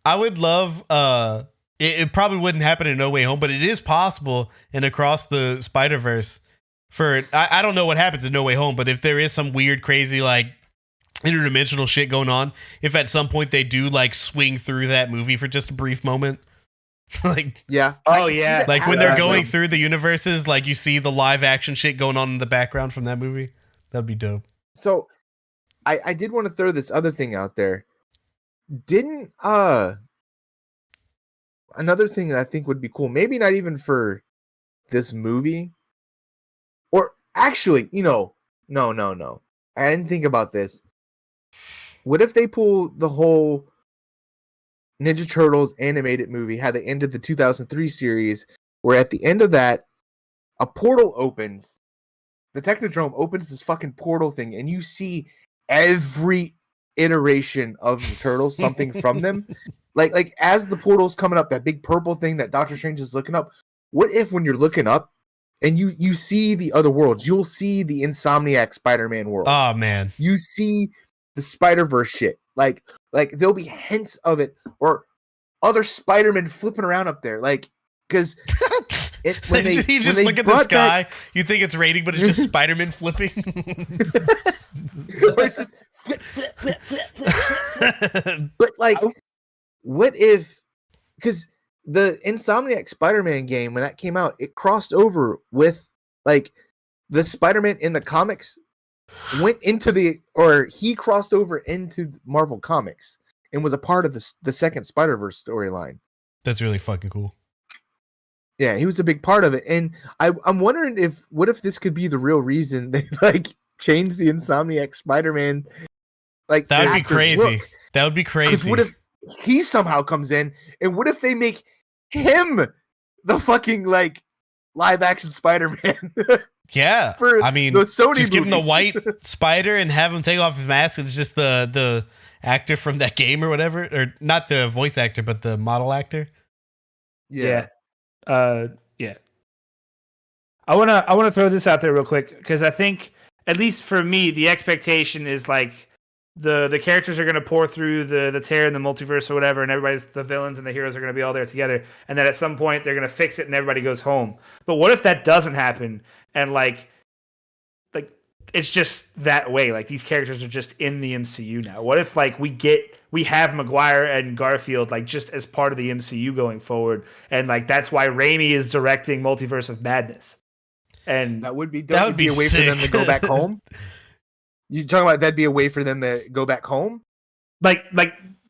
I would love, it probably wouldn't happen in No Way Home, but it is possible in Across the Spider-Verse I don't know what happens in No Way Home, but if there is some weird, crazy, like, interdimensional shit going on, if at some point they do, like, swing through that movie for just a brief moment, like, Yeah. Oh, I can see yeah. that like when happening. they're going through the universes, like you see the live action shit going on in the background from that movie. That'd be dope. So I did want to throw this other thing out there. Didn't another thing that I think would be cool, maybe not even for this movie, or actually, no. I didn't think about this. What if they pull the whole Ninja Turtles animated movie, how they ended the 2003 series, where at the end of that, a portal opens. The Technodrome opens this fucking portal thing, and you see every iteration of the turtles, something from them. Like as the portal's coming up, that big purple thing that Doctor Strange is looking up. What if when you're looking up and you see the other worlds, you'll see the Insomniac Spider-Man world. Oh man. You see the Spider-Verse shit. Like there'll be hints of it, or other Spider-Man flipping around up there. Like, because You just look at the sky, you think it's raining, but it's just Spider-Man flipping. Or it's just flip, flip, flip, flip, flip, flip, flip. But like, what if? Because the Insomniac Spider-Man game, when that came out, it crossed over with like the Spider-Man in the comics went into he crossed over into Marvel Comics and was a part of the second Spider-Verse storyline. That's really fucking cool. Yeah, he was a big part of it, and I'm wondering what if this could be the real reason they like changed the Insomniac Spider-Man. Like That would be actor's crazy. look. That would be 'Cause crazy. what if he somehow comes in, and what if they make him the fucking like live action Spider-Man? Yeah. for I mean, the Sony just give him the movies. white spider and have him take off his mask. It's just the actor from that game or whatever, or not the voice actor, but the model actor. Yeah. Yeah. I wanna throw this out there real quick, because I think, at least for me, the expectation is like the characters are gonna pour through the tear in the multiverse or whatever, and the villains and the heroes are gonna be all there together, and then at some point they're gonna fix it and everybody goes home. But what if that doesn't happen, and like it's just that way? Like, these characters are just in the MCU now. What if like we have Maguire and Garfield like just as part of the MCU going forward, and like that's why Raimi is directing Multiverse of Madness. And That would be dope. That would be a way for them to sick. go back home. You talking about that'd be a way for them to go back home? like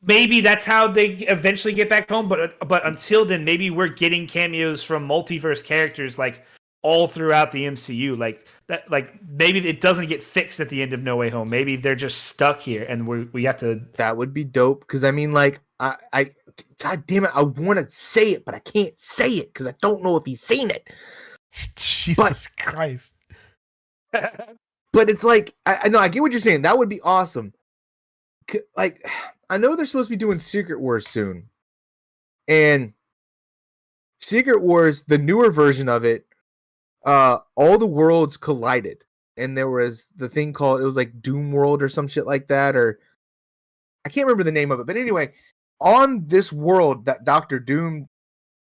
maybe that's how they eventually get back home, but until then, maybe we're getting cameos from multiverse characters like all throughout the MCU. Like that, like maybe it doesn't get fixed at the end of No Way Home. Maybe they're just stuck here, and we have to. That would be dope. Because I mean, like, I God damn it, I want to say it, but I can't say it because I don't know if he's seen it. Jesus Christ. But it's like, I know, I get what you're saying. That would be awesome. Like, I know they're supposed to be doing Secret Wars soon, and Secret Wars, the newer version of it, all the worlds collided, and there was the thing called, it was like Doom World or some shit like that, or I can't remember the name of it. But anyway, on this world that Doctor Doom,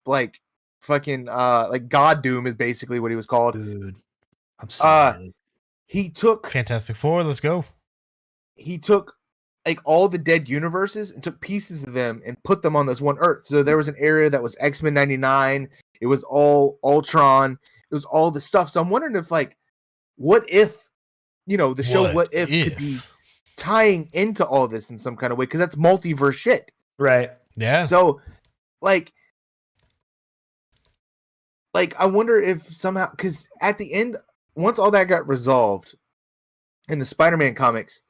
like fucking like God Doom is basically what he was called. Dude, I'm sorry. He took Fantastic Four, let's go. he took like all the dead universes and took pieces of them and put them on this one Earth. So there was an area that was X-Men 99. It was all Ultron. It was all the stuff. So I'm wondering if like, what if, the show What If could be tying into all this in some kind of way, because that's multiverse shit. Right. Yeah. So like I wonder if somehow, because at the end, once all that got resolved in the Spider-Man comics,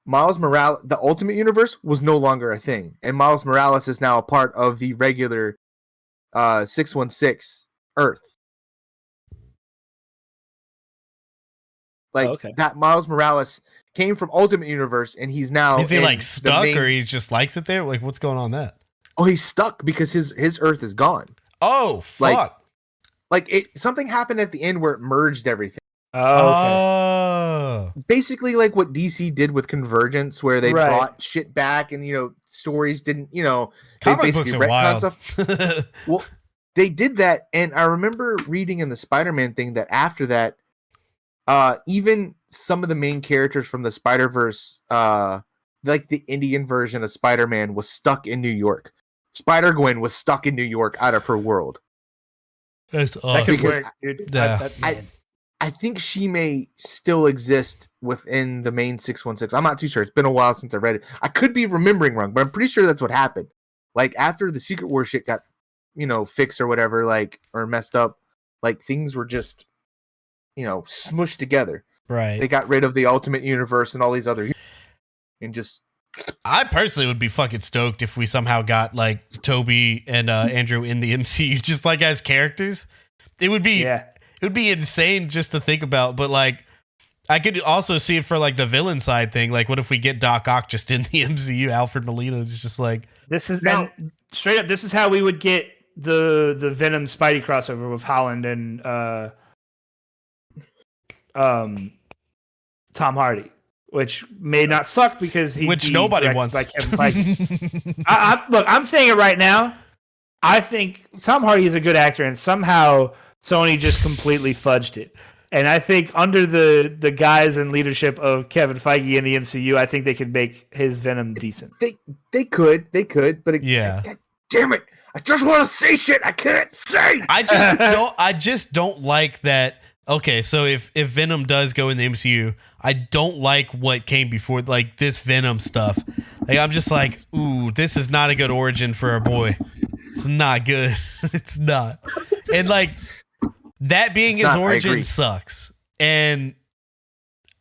Miles Morales, the Ultimate Universe, was no longer a thing, and Miles Morales is now a part of the regular 616 Earth. Like that Miles Morales came from Ultimate Universe, and he's now is he like stuck, or he just likes it there? Like, what's going on there? Oh, he's stuck because his Earth is gone. Oh, fuck! Like something happened at the end where it merged everything. Oh, basically like what DC did with Convergence, where they brought shit back, and stories didn't, comic books are wild. Stuff. Well, they did that, and I remember reading in the Spider-Man thing that after that, even some of the main characters from the Spider-Verse, like the Indian version of Spider-Man, was stuck in New York. Spider-Gwen was stuck in New York out of her world. That's awesome. That could work, dude. Yeah. I think she may still exist within the main 616. I'm not too sure. It's been a while since I read it. I could be remembering wrong, but I'm pretty sure that's what happened. Like after the Secret War shit got, fixed or whatever, like, or messed up, like things were just, smushed together. Right. They got rid of the Ultimate Universe and all these other, and just. I personally would be fucking stoked if we somehow got like Toby and Andrew in the MCU, just like as characters. It would be. Yeah. It would be insane just to think about, but like I could also see it for like the villain side thing. Like, what if we get Doc Ock just in the MCU? Alfred Molina is just like this is now straight up. This is how we would get the Venom Spidey crossover with Holland and Tom Hardy, which may not suck because which nobody wants. By Kevin Feige. Look, I'm saying it right now. I think Tom Hardy is a good actor, and somehow Sony just completely fudged it. And I think under the guise and leadership of Kevin Feige in the MCU, I think they could make his Venom decent. They could, but yeah. God damn it. I just want to say shit I can't say. I just don't like that. Okay, so if Venom does go in the MCU, I don't like what came before, like this Venom stuff. Like I'm just like, ooh, this is not a good origin for our boy. It's not good. It's not. And like that being his origin sucks. And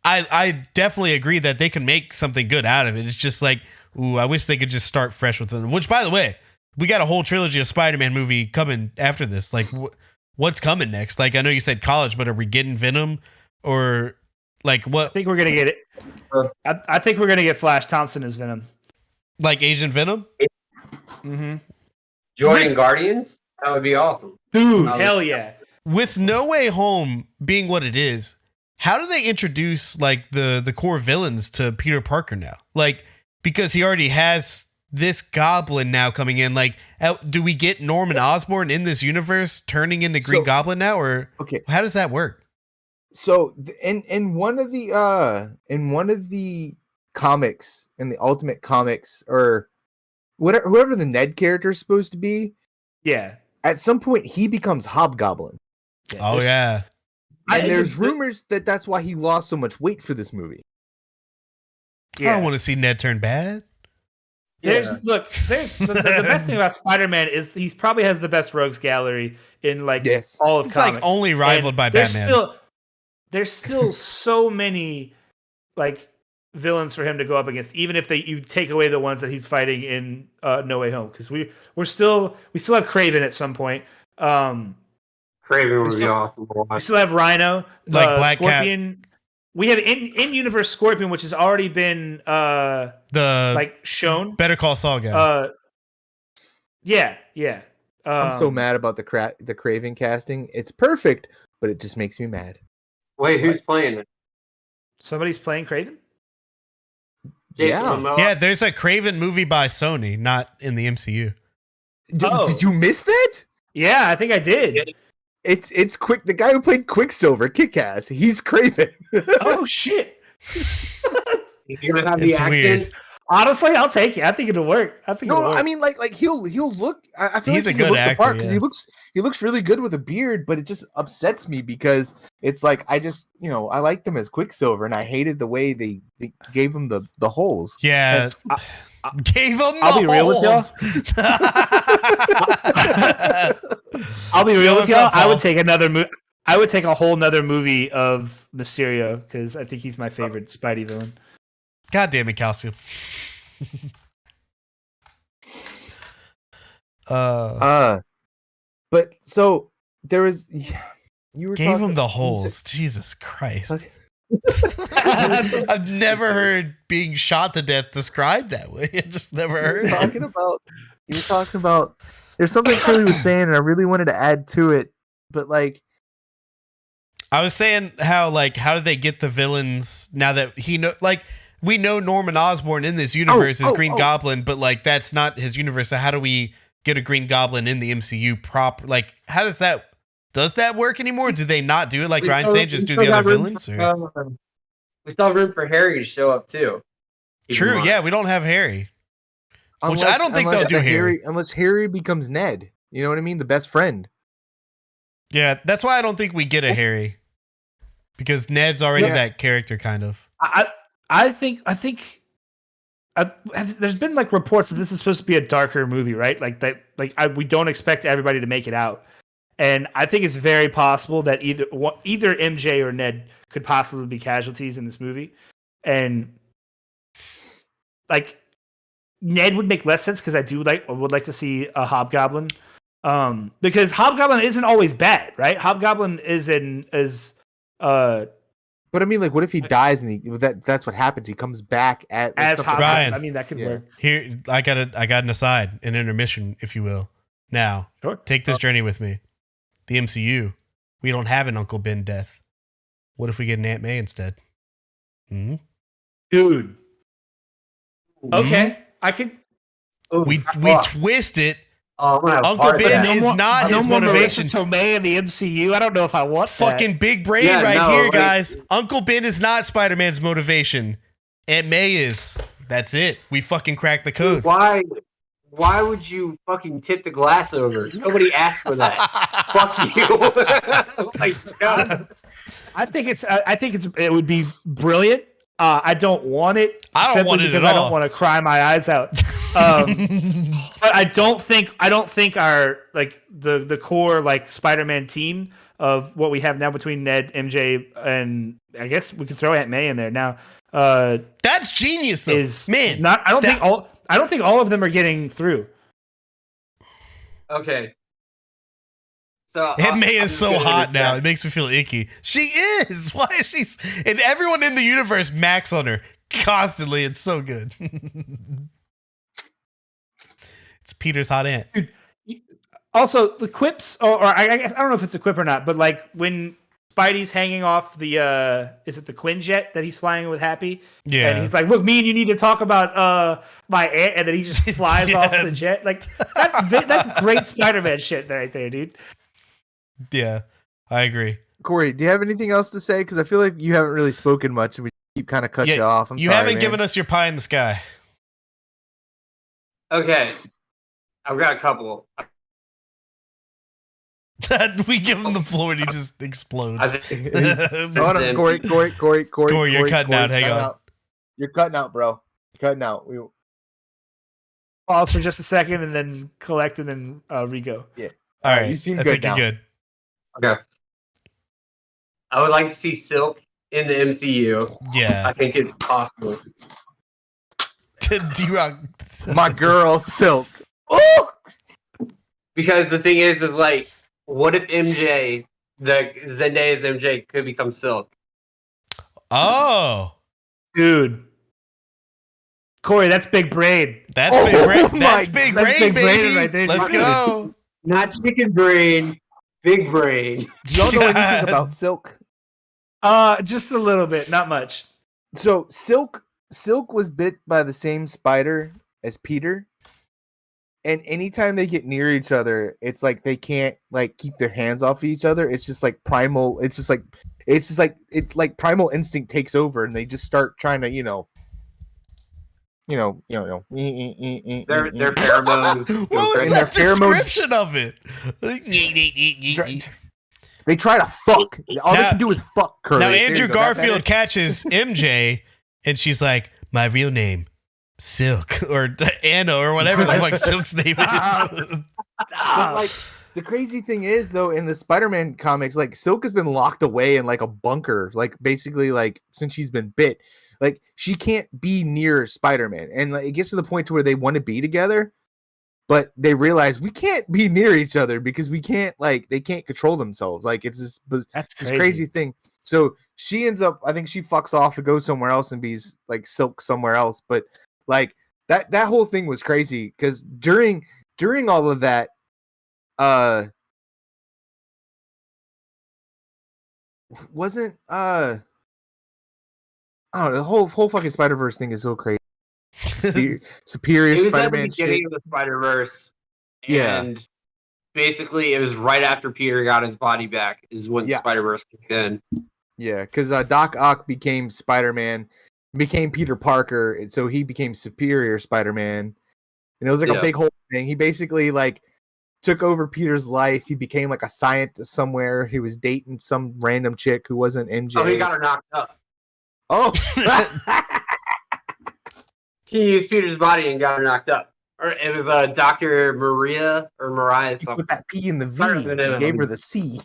I definitely agree that they can make something good out of it. It's just like, ooh, I wish they could just start fresh with Venom. Which, by the way, we got a whole trilogy of Spider-Man movie coming after this. Like, what's coming next? Like, I know you said college, but are we getting Venom? Or, like, what? I think we're going to get it. I think we're going to get Flash Thompson as Venom. Like Asian Venom? Mm-hmm. Joining Guardians? That would be awesome. Dude, hell yeah. With No Way Home being what it is, how do they introduce like the core villains to Peter Parker now? Like, because he already has this Goblin now coming in. Like, do we get Norman Osborn in this universe turning into Green Goblin now, or how does that work? So in one of the comics, in the Ultimate Comics, or whoever the Ned character is supposed to be, yeah, at some point he becomes Hobgoblin. Oh yeah. And there's rumors that that's why he lost so much weight for this movie. Yeah. I don't want to see Ned turn bad. There's the best thing about Spider-Man is he probably has the best rogues gallery in like all of it's comics. Like only rivaled by Batman. There's still so many like villains for him to go up against, even if you take away the ones that he's fighting in No Way Home, because we still have Kraven at some point. Kraven would be awesome. We still have Rhino, like Black Scorpion. Cat. We have in-universe Scorpion, which has already been shown. Better Call Saul guy. Yeah. I'm so mad about the Kraven casting. It's perfect, but it just makes me mad. Wait, who's playing it? Somebody's playing Kraven? Yeah, there's a Kraven movie by Sony, not in the MCU. Did you miss that? Yeah, I think I did. It's Quick. The guy who played Quicksilver, Kick-Ass, he's Kraven. Oh shit! You're gonna have the accent. Weird. Honestly, I'll take it. I think it'll work. No, I mean like he'll look. I feel He's like a he can good look the actor, part because yeah. he looks really good with a beard, but it just upsets me because it's like I just I liked him as Quicksilver and I hated the way they gave him the holes. Yeah. Gave him I'll be real with y'all. I'll be real with y'all. I would take I would take a whole nother movie of Mysterio because I think he's my favorite Spidey villain. God damn it, Calcium. But so there was you were Gave talking, him the you holes. said- Jesus Christ. I've never heard being shot to death described that way. I just never heard it. You were talking about there's something Kerley was saying and I really wanted to add to it, but like I was saying how did they get the villains now that we know Norman Osborn in this universe is Green Goblin, but like that's not his universe. So how do we get a Green Goblin in the MCU proper? Like how does that work anymore? Do they not do it like Ryan saying, just do the other villains? Or? We still have room for Harry to show up too. True, yeah, we don't have Harry. Which I don't think they'll do Harry. Unless Harry becomes Ned. You know what I mean? The best friend. Yeah, that's why I don't think we get a Harry. Because Ned's already that character, kind of. I think there's been like reports that this is supposed to be a darker movie, right? We don't expect everybody to make it out, and I think it's very possible that either MJ or Ned could possibly be casualties in this movie, and like Ned would make less sense because I would like to see a Hobgoblin, because Hobgoblin isn't always bad, right? Hobgoblin But I mean, like, what if he dies and that's what happens? He comes back as Hobgoblin. Ryan, I mean, that could work. Here, I got an aside, an intermission, if you will. Now, take this journey with me. The MCU, we don't have an Uncle Ben death. What if we get an Aunt May instead? Mm-hmm. Dude. Okay, I could. We twist it. Uncle Ben is not his motivation. No May in the MCU. I don't know if I want fucking that. Big brain here, guys. Uncle Ben is not Spider-Man's motivation. Aunt May is. That's it. We fucking cracked the code. Why would you fucking tip the glass over? Nobody asked for that. Fuck you. Oh my God. I think it would be brilliant. I don't want it. I don't want it because at all. I don't want to cry my eyes out. But I don't think our the core Spider-Man team of what we have now between Ned, MJ, and I guess we could throw Aunt May in there now. That's genius, though. Man, I don't think all of them are getting through. Okay. So Aunt May is so hot now. It makes me feel icky. She is. Why is she? And everyone in the universe max on her constantly. It's so good. It's Peter's hot aunt. Dude, also, the quips, or I guess I don't know if it's a quip or not, but like when Spidey's hanging off the is it the Quinjet that he's flying with Happy? Yeah. And he's like, "Look, me and you need to talk about my aunt," and then he just flies off the jet. Like that's great Spider-Man shit right there, dude. Yeah, I agree. Corey, do you have anything else to say? Because I feel like you haven't really spoken much, and we keep kind of cut you off. I'm sorry, haven't given us your pie in the sky. Okay, I've got a couple. We give him the floor and he just explodes. No, Corey, you're cutting out. Hang on. You're cutting out, bro. You're cutting out. Pause for just a second and then collect and then re-go. Yeah. All right. You seem I good think now. You're good. Okay. I would like to see Silk in the MCU. Yeah. I think it's possible. D-Rock. My girl, Silk. Oh! Because the thing is like, what if MJ, Zendaya's MJ, could become Silk? Oh. Dude. Corey, that's big brain. That's big brain. That's big that's brain, big baby. brain right there. Let's go. Not chicken brain, big brain. You don't know anything about Silk? Just a little bit, not much. So Silk was bit by the same spider as Peter, and anytime they get near each other, it's like they can't like keep their hands off each other. It's just like primal. It's like primal instinct takes over, and they just start trying to know. Their pheromones. What was And that their pheromones- description of it? They try to fuck. All they Now- can do is fuck. Curly. Now There you Andrew go. That better? Garfield catches MJ, and she's like, "My real name, Silk, or Anna, or whatever the fuck Silk's name is." But, like, the crazy thing is, though, in the Spider-Man comics, like, Silk has been locked away in like a bunker, like basically, like, since she's been bit. Like, she can't be near Spider-Man, and like, it gets to the point to where they want to be together, but they realize we can't be near each other because we can't, like, they can't control themselves. Like, it's That's this crazy thing. So she ends up, I think she fucks off to go somewhere else and be like Silk somewhere else. But like that whole thing was crazy because during all of that, wasn't I don't know, the whole fucking Spider-Verse thing is so crazy. Superior It was at the Spider-Man shit. beginning of the Spider-Verse. Yeah. And basically, it was right after Peter got his body back is when Yeah. Spider-Verse kicked in. Yeah, because Doc Ock became Spider-Man, became Peter Parker, and so he became Superior Spider-Man. And it was like a Yeah. big whole thing. He basically like took over Peter's life. He became like a scientist somewhere. He was dating some random chick who wasn't MJ. Oh, he got her knocked up. Oh, He used Peter's body and got her knocked up. Or it was Dr. Maria or Mariah he something. put that P in the V. No. He gave her the C.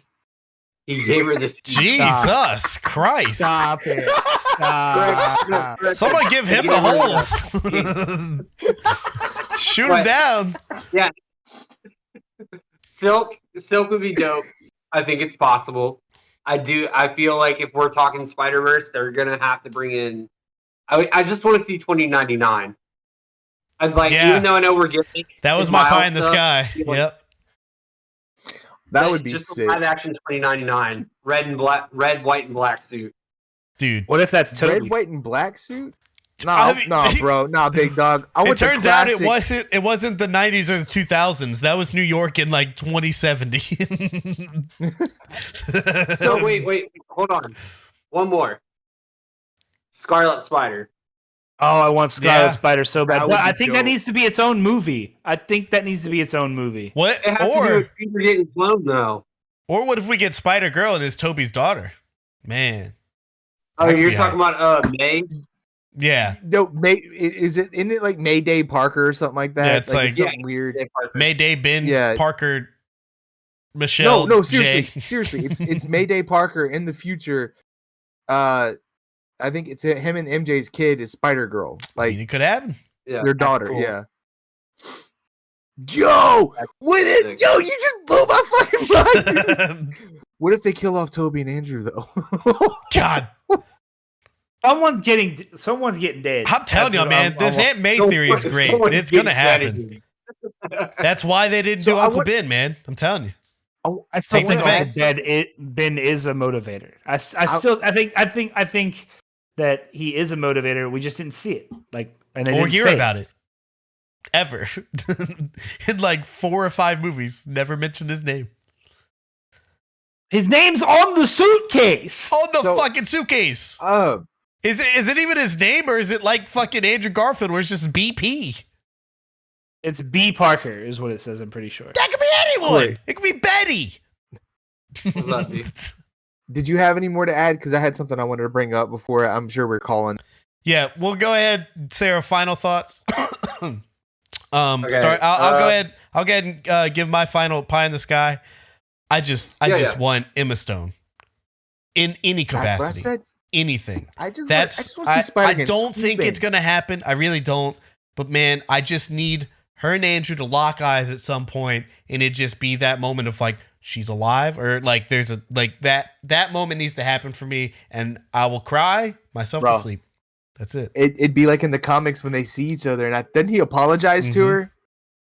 He gave her this. Jesus Christ! Stop it. Stop. Someone give him the holes. Shoot him What? down. Silk would be dope. I think it's possible. I feel like if we're talking Spider-Verse, they're gonna have to bring in. I just want to see 2099. I'd like, Yeah. even though I know we're getting That was the my Miles pie in the stuff, sky. you know, Yep. That would be just sick. live action 2099, red, white, and black suit. Dude. What if that's Red, Toby? white, and black suit? I Nah, mean- bro. Nah, big dog. I It went to turns out it classic- wasn't the 90s or the 2000s. That was New York in like 2070. So wait, hold on. One more. Scarlet Spider. Oh, I want Scarlet Yeah. Spider so bad. That But would I be think that dope. needs to be its own movie. I think that needs to be its own movie. What? It has to do Or with Peter getting cloned now. what if we get Spider Girl and it's Toby's daughter? Man. Oh, That'd you're be talking about May? Yeah. No, is it? Isn't it like Mayday Parker or something like that? Yeah, it's like- something weird. Mayday Ben Yeah. Parker Michelle. No, J. seriously, it's Mayday Parker in the future. I think it's him and MJ's kid is Spider Girl, I like mean, it could happen. Yeah. their daughter. cool. Yeah. Yo, what it? sick. Yo, you just blew my fucking mind. What if they kill off Toby and Andrew though? God, Someone's getting dead. I'm telling That's you, what man, this Aunt May theory is great. It's gonna happen. That's why they didn't So do I Uncle would- Ben, man. I'm telling you. I still Take think the bank. Ben is a motivator. I think that he is a motivator. We just didn't see it. Like, and they Or didn't hear say about it. Ever. In like 4 or 5 movies. Never mentioned his name. His name's on the suitcase. On the So- fucking suitcase. Uh, Is it even his name, or is it like fucking Andrew Garfield where it's just BP? It's B. Parker, is what it says. I'm pretty sure. That could be anyone. Wait. It could be Betty. What's up, dude? did you have any more to add? Because I had something I wanted to bring up before. I'm sure we're calling. Yeah, we'll go ahead and say our final thoughts. Okay, Start. I'll go ahead. I'll go ahead and give my final pie in the sky. I just Yeah. want Emma Stone in any That's what I capacity, said. anything. I just That's want to see I Spider-Man. don't think it's gonna happen. I really don't. But man, I just need her and Andrew to lock eyes at some point, and it just be that moment of like she's alive, or like there's a like that moment needs to happen for me, and I will cry myself Bro. to sleep. That's it. It'd be like in the comics when they see each other, and then he apologized to Mhm. her.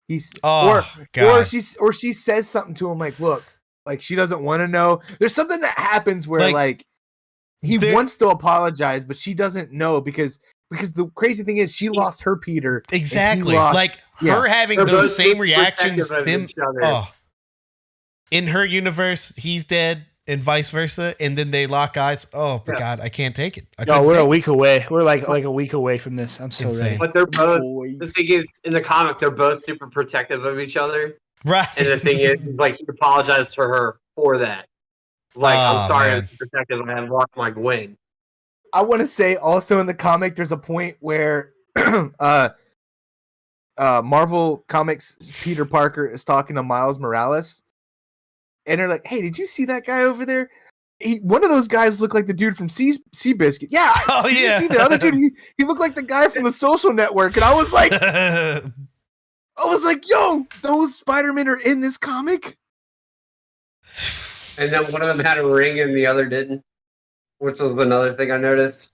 He's Oh or God. she says something to him like, "Look, like she doesn't want to know." There's something that happens where like he there- wants to apologize, but she doesn't know because the crazy thing is she lost her Peter. and he Exactly. lost- Like yeah. her having They're those both same protective reactions. of Them. each other. Oh. In her universe, he's dead. and vice versa, and then they lock eyes. Oh my God, I can't take it. No, we're a week away. We're like a week away from this. I'm so Insane. ready. But they're both. The thing is, in the comics, they're both super protective of each other. Right. And the thing is, like, he apologized to her for that. Like, I'm sorry, man. I was protective. I had lost my Gwen. I want to say also in the comic, there's a point where Marvel Comics Peter Parker is talking to Miles Morales, and they're like, "Hey, did you see that guy over there? One of those guys looked like the dude from Seabiscuit. Yeah, did you see the other dude? He looked like the guy from The Social Network." And I was like, "Yo, those Spider-Men are in this comic." And then one of them had a ring and the other didn't, which was another thing I noticed.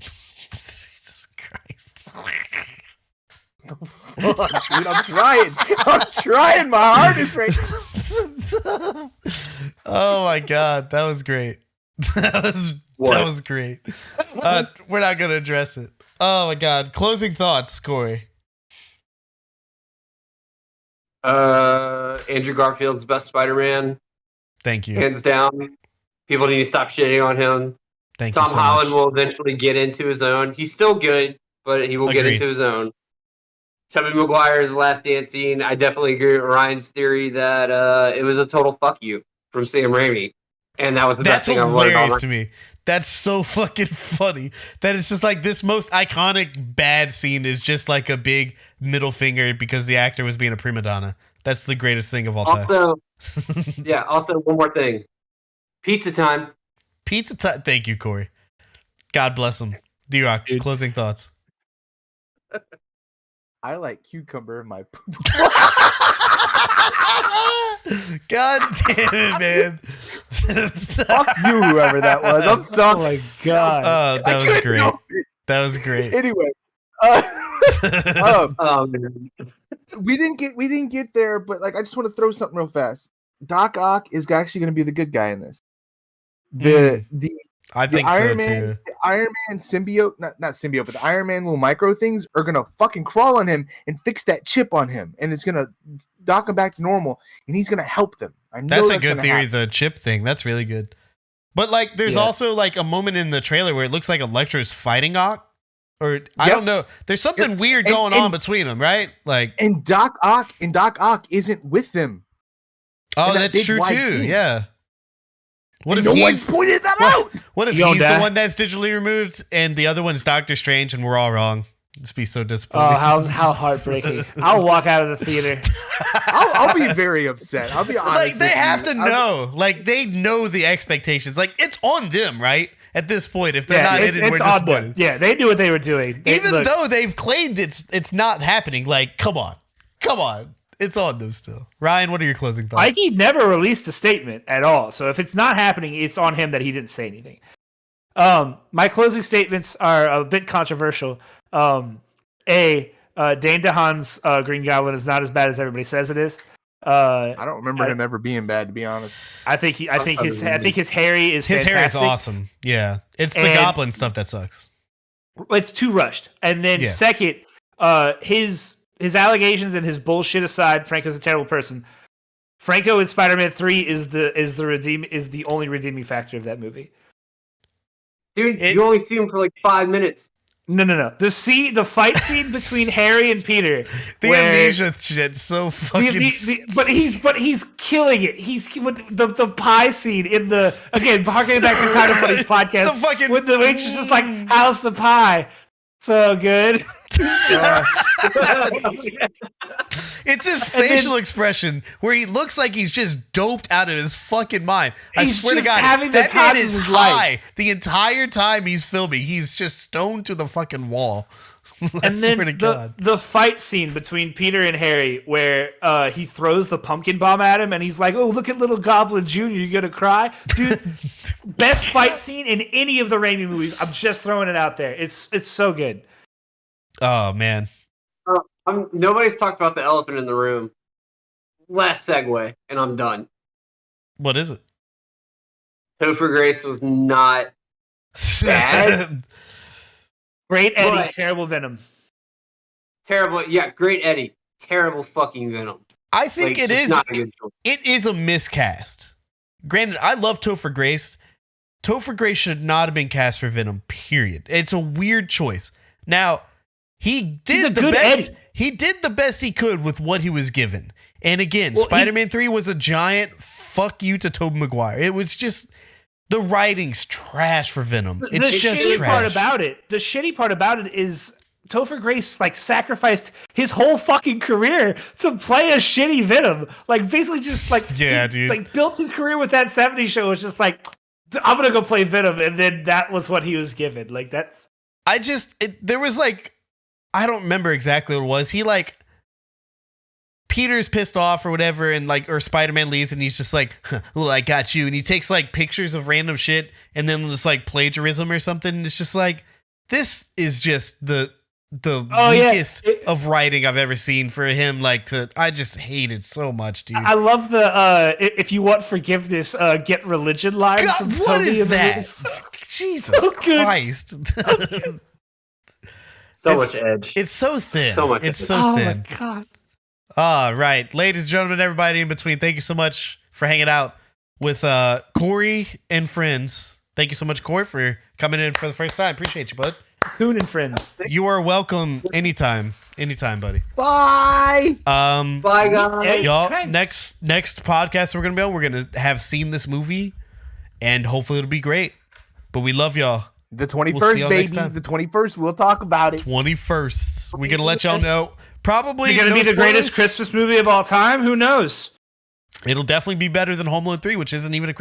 Jesus Christ. Fuck, dude, I'm trying. I'm trying my hardest right now. Oh my God, that was great. That was great. We're not gonna address it. Oh my God. Closing thoughts, Corey. Andrew Garfield's best Spider-Man, Thank you. hands down. People need to stop shitting on him. Thank you Tom so Holland much. will eventually get into his own. He's still good, but he will get Agreed. into his own. Tobey Maguire's last dance scene, I definitely agree with Ryan's theory that it was a total fuck you from Sam Raimi. And that was the That's best thing I've learned all hilarious my to me. That's so fucking funny. That it's just like this most iconic bad scene is just like a big middle finger because the actor was being a prima donna. That's the greatest thing of all time. Also, also one more thing. Pizza time. Pizza time. Thank you, Corey. God bless him. D-Rock, closing thoughts. I like cucumber in my poop. God damn it, man. Fuck you, whoever that was. I'm Oh sorry. my God. Oh, that was couldn't great. help it. That was great. Anyway, Oh, man. we didn't get there, but like I just want to throw something real fast. Doc Ock is actually going to be the good guy in this. The I think so Iron Man, too. the Iron Man symbiote, not symbiote, but the Iron Man little micro things are gonna fucking crawl on him and fix that chip on him, and it's gonna dock him back to normal, and he's gonna help them. I know That's a good gonna theory, happen. the chip thing. That's really good. But like there's also like a moment in the trailer where it looks like Electro's fighting Ock. Or I don't know. There's something weird going on between them, right? Like and Doc Ock isn't with them. oh, in that that's big true wide too. scene. Yeah. What And if no one he's pointed that out? what if You don't he's the die? one that's digitally removed and the other one's Doctor Strange and we're all wrong? Just be so Oh, disappointed. how heartbreaking. I'll walk out of the theater. I'll be very upset. I'll be honest. Like they with have you. to know. Like they know the expectations. Like it's on them, right? At this point, if they're not in it, we're it's on them. disappointed. Yeah, they knew what they were doing. Even though they've claimed it's not happening, like come on, it's on them still. Ryan, what are your closing thoughts? Mikey never released a statement at all. So if it's not happening, it's on him that he didn't say anything. My closing statements are a bit controversial. Dane DeHaan's Green Goblin is not as bad as everybody says it is. I don't remember him ever being bad, to be honest. I think his Harry is His fantastic. hair is awesome. Yeah, it's the And- goblin stuff that sucks. It's too rushed. And then Yeah. second, his allegations and his bullshit aside, Franco's a terrible person. Franco in Spider-Man 3 is the only redeeming factor of that movie. Dude, you only see him for like 5 minutes. No. The fight scene between Harry and Peter. The where- amnesia shit's so fucking. but he's killing it. He's with the pie scene in the harkening back to Kind of Funny's podcast. The fucking- when the waitress is like, "How's the pie?" So good. It's his And facial then- expression where he looks like he's just doped out of his fucking mind. I He's swear to just God, having the that time man of is his high life. the entire time he's filming. He's just stoned to the fucking wall. I And then swear to God. the fight scene between Peter and Harry, where he throws the pumpkin bomb at him, and he's like, "Oh, look at little Goblin Jr. You gonna cry, dude?" Best fight scene in any of the Raimi movies. I'm just throwing it out there. It's so good. Oh man. Nobody's talked about the elephant in the room. Last segue, and I'm done. What is it? Topher Grace was not bad. Great Eddie, But- terrible Venom. Terrible. Yeah, great Eddie. Terrible fucking Venom. I think Like, it it's is. not a good choice. It is a miscast granted, I love Topher Grace. Topher Grace should not have been cast for Venom, period. It's a weird choice. Now, he did the best. He did the best he could with what he was given. And again, Spider-Man 3 was a giant fuck you to Tobey Maguire. It was just, the writing's trash for Venom. It's just shitty trash. The shitty part about it is Topher Grace like sacrificed his whole fucking career to play a shitty Venom. Like basically just like dude. Like built his career with that 70s show. It was just like, I'm gonna go play Venom, and then that was what he was given. Like that's. There was like, I don't remember exactly what it was. He like, Peter's pissed off or whatever, and like, or Spider-Man leaves, and he's just like, well, I got you. And he takes like pictures of random shit and then just like plagiarism or something. And it's just like, this is just the weakest of writing I've ever seen for him. I just hate it so much, dude. I love the if you want forgiveness, get religion line. God, from what Toby is that? Jesus Christ. So much edge. It's so thin. So much it's edge. so thin. Oh my god. All right, ladies and gentlemen, everybody in between, thank you so much for hanging out with Corey and friends. Thank you so much, Corey, for coming in for the first time. Appreciate you, bud. Coon and friends. You are welcome anytime, buddy. Bye. Bye, guys. Hey, Y'all, thanks. next podcast we're gonna be on, we're gonna have seen this movie, and hopefully it'll be great. But we love y'all. The 21st, We'll see y'all next baby. time. The 21st. We'll talk about it. 21st. We're gonna let y'all know. Probably Is it gonna no be the greatest spoilers. Christmas movie of all time? Who knows? It'll definitely be better than Home Alone 3, which isn't even a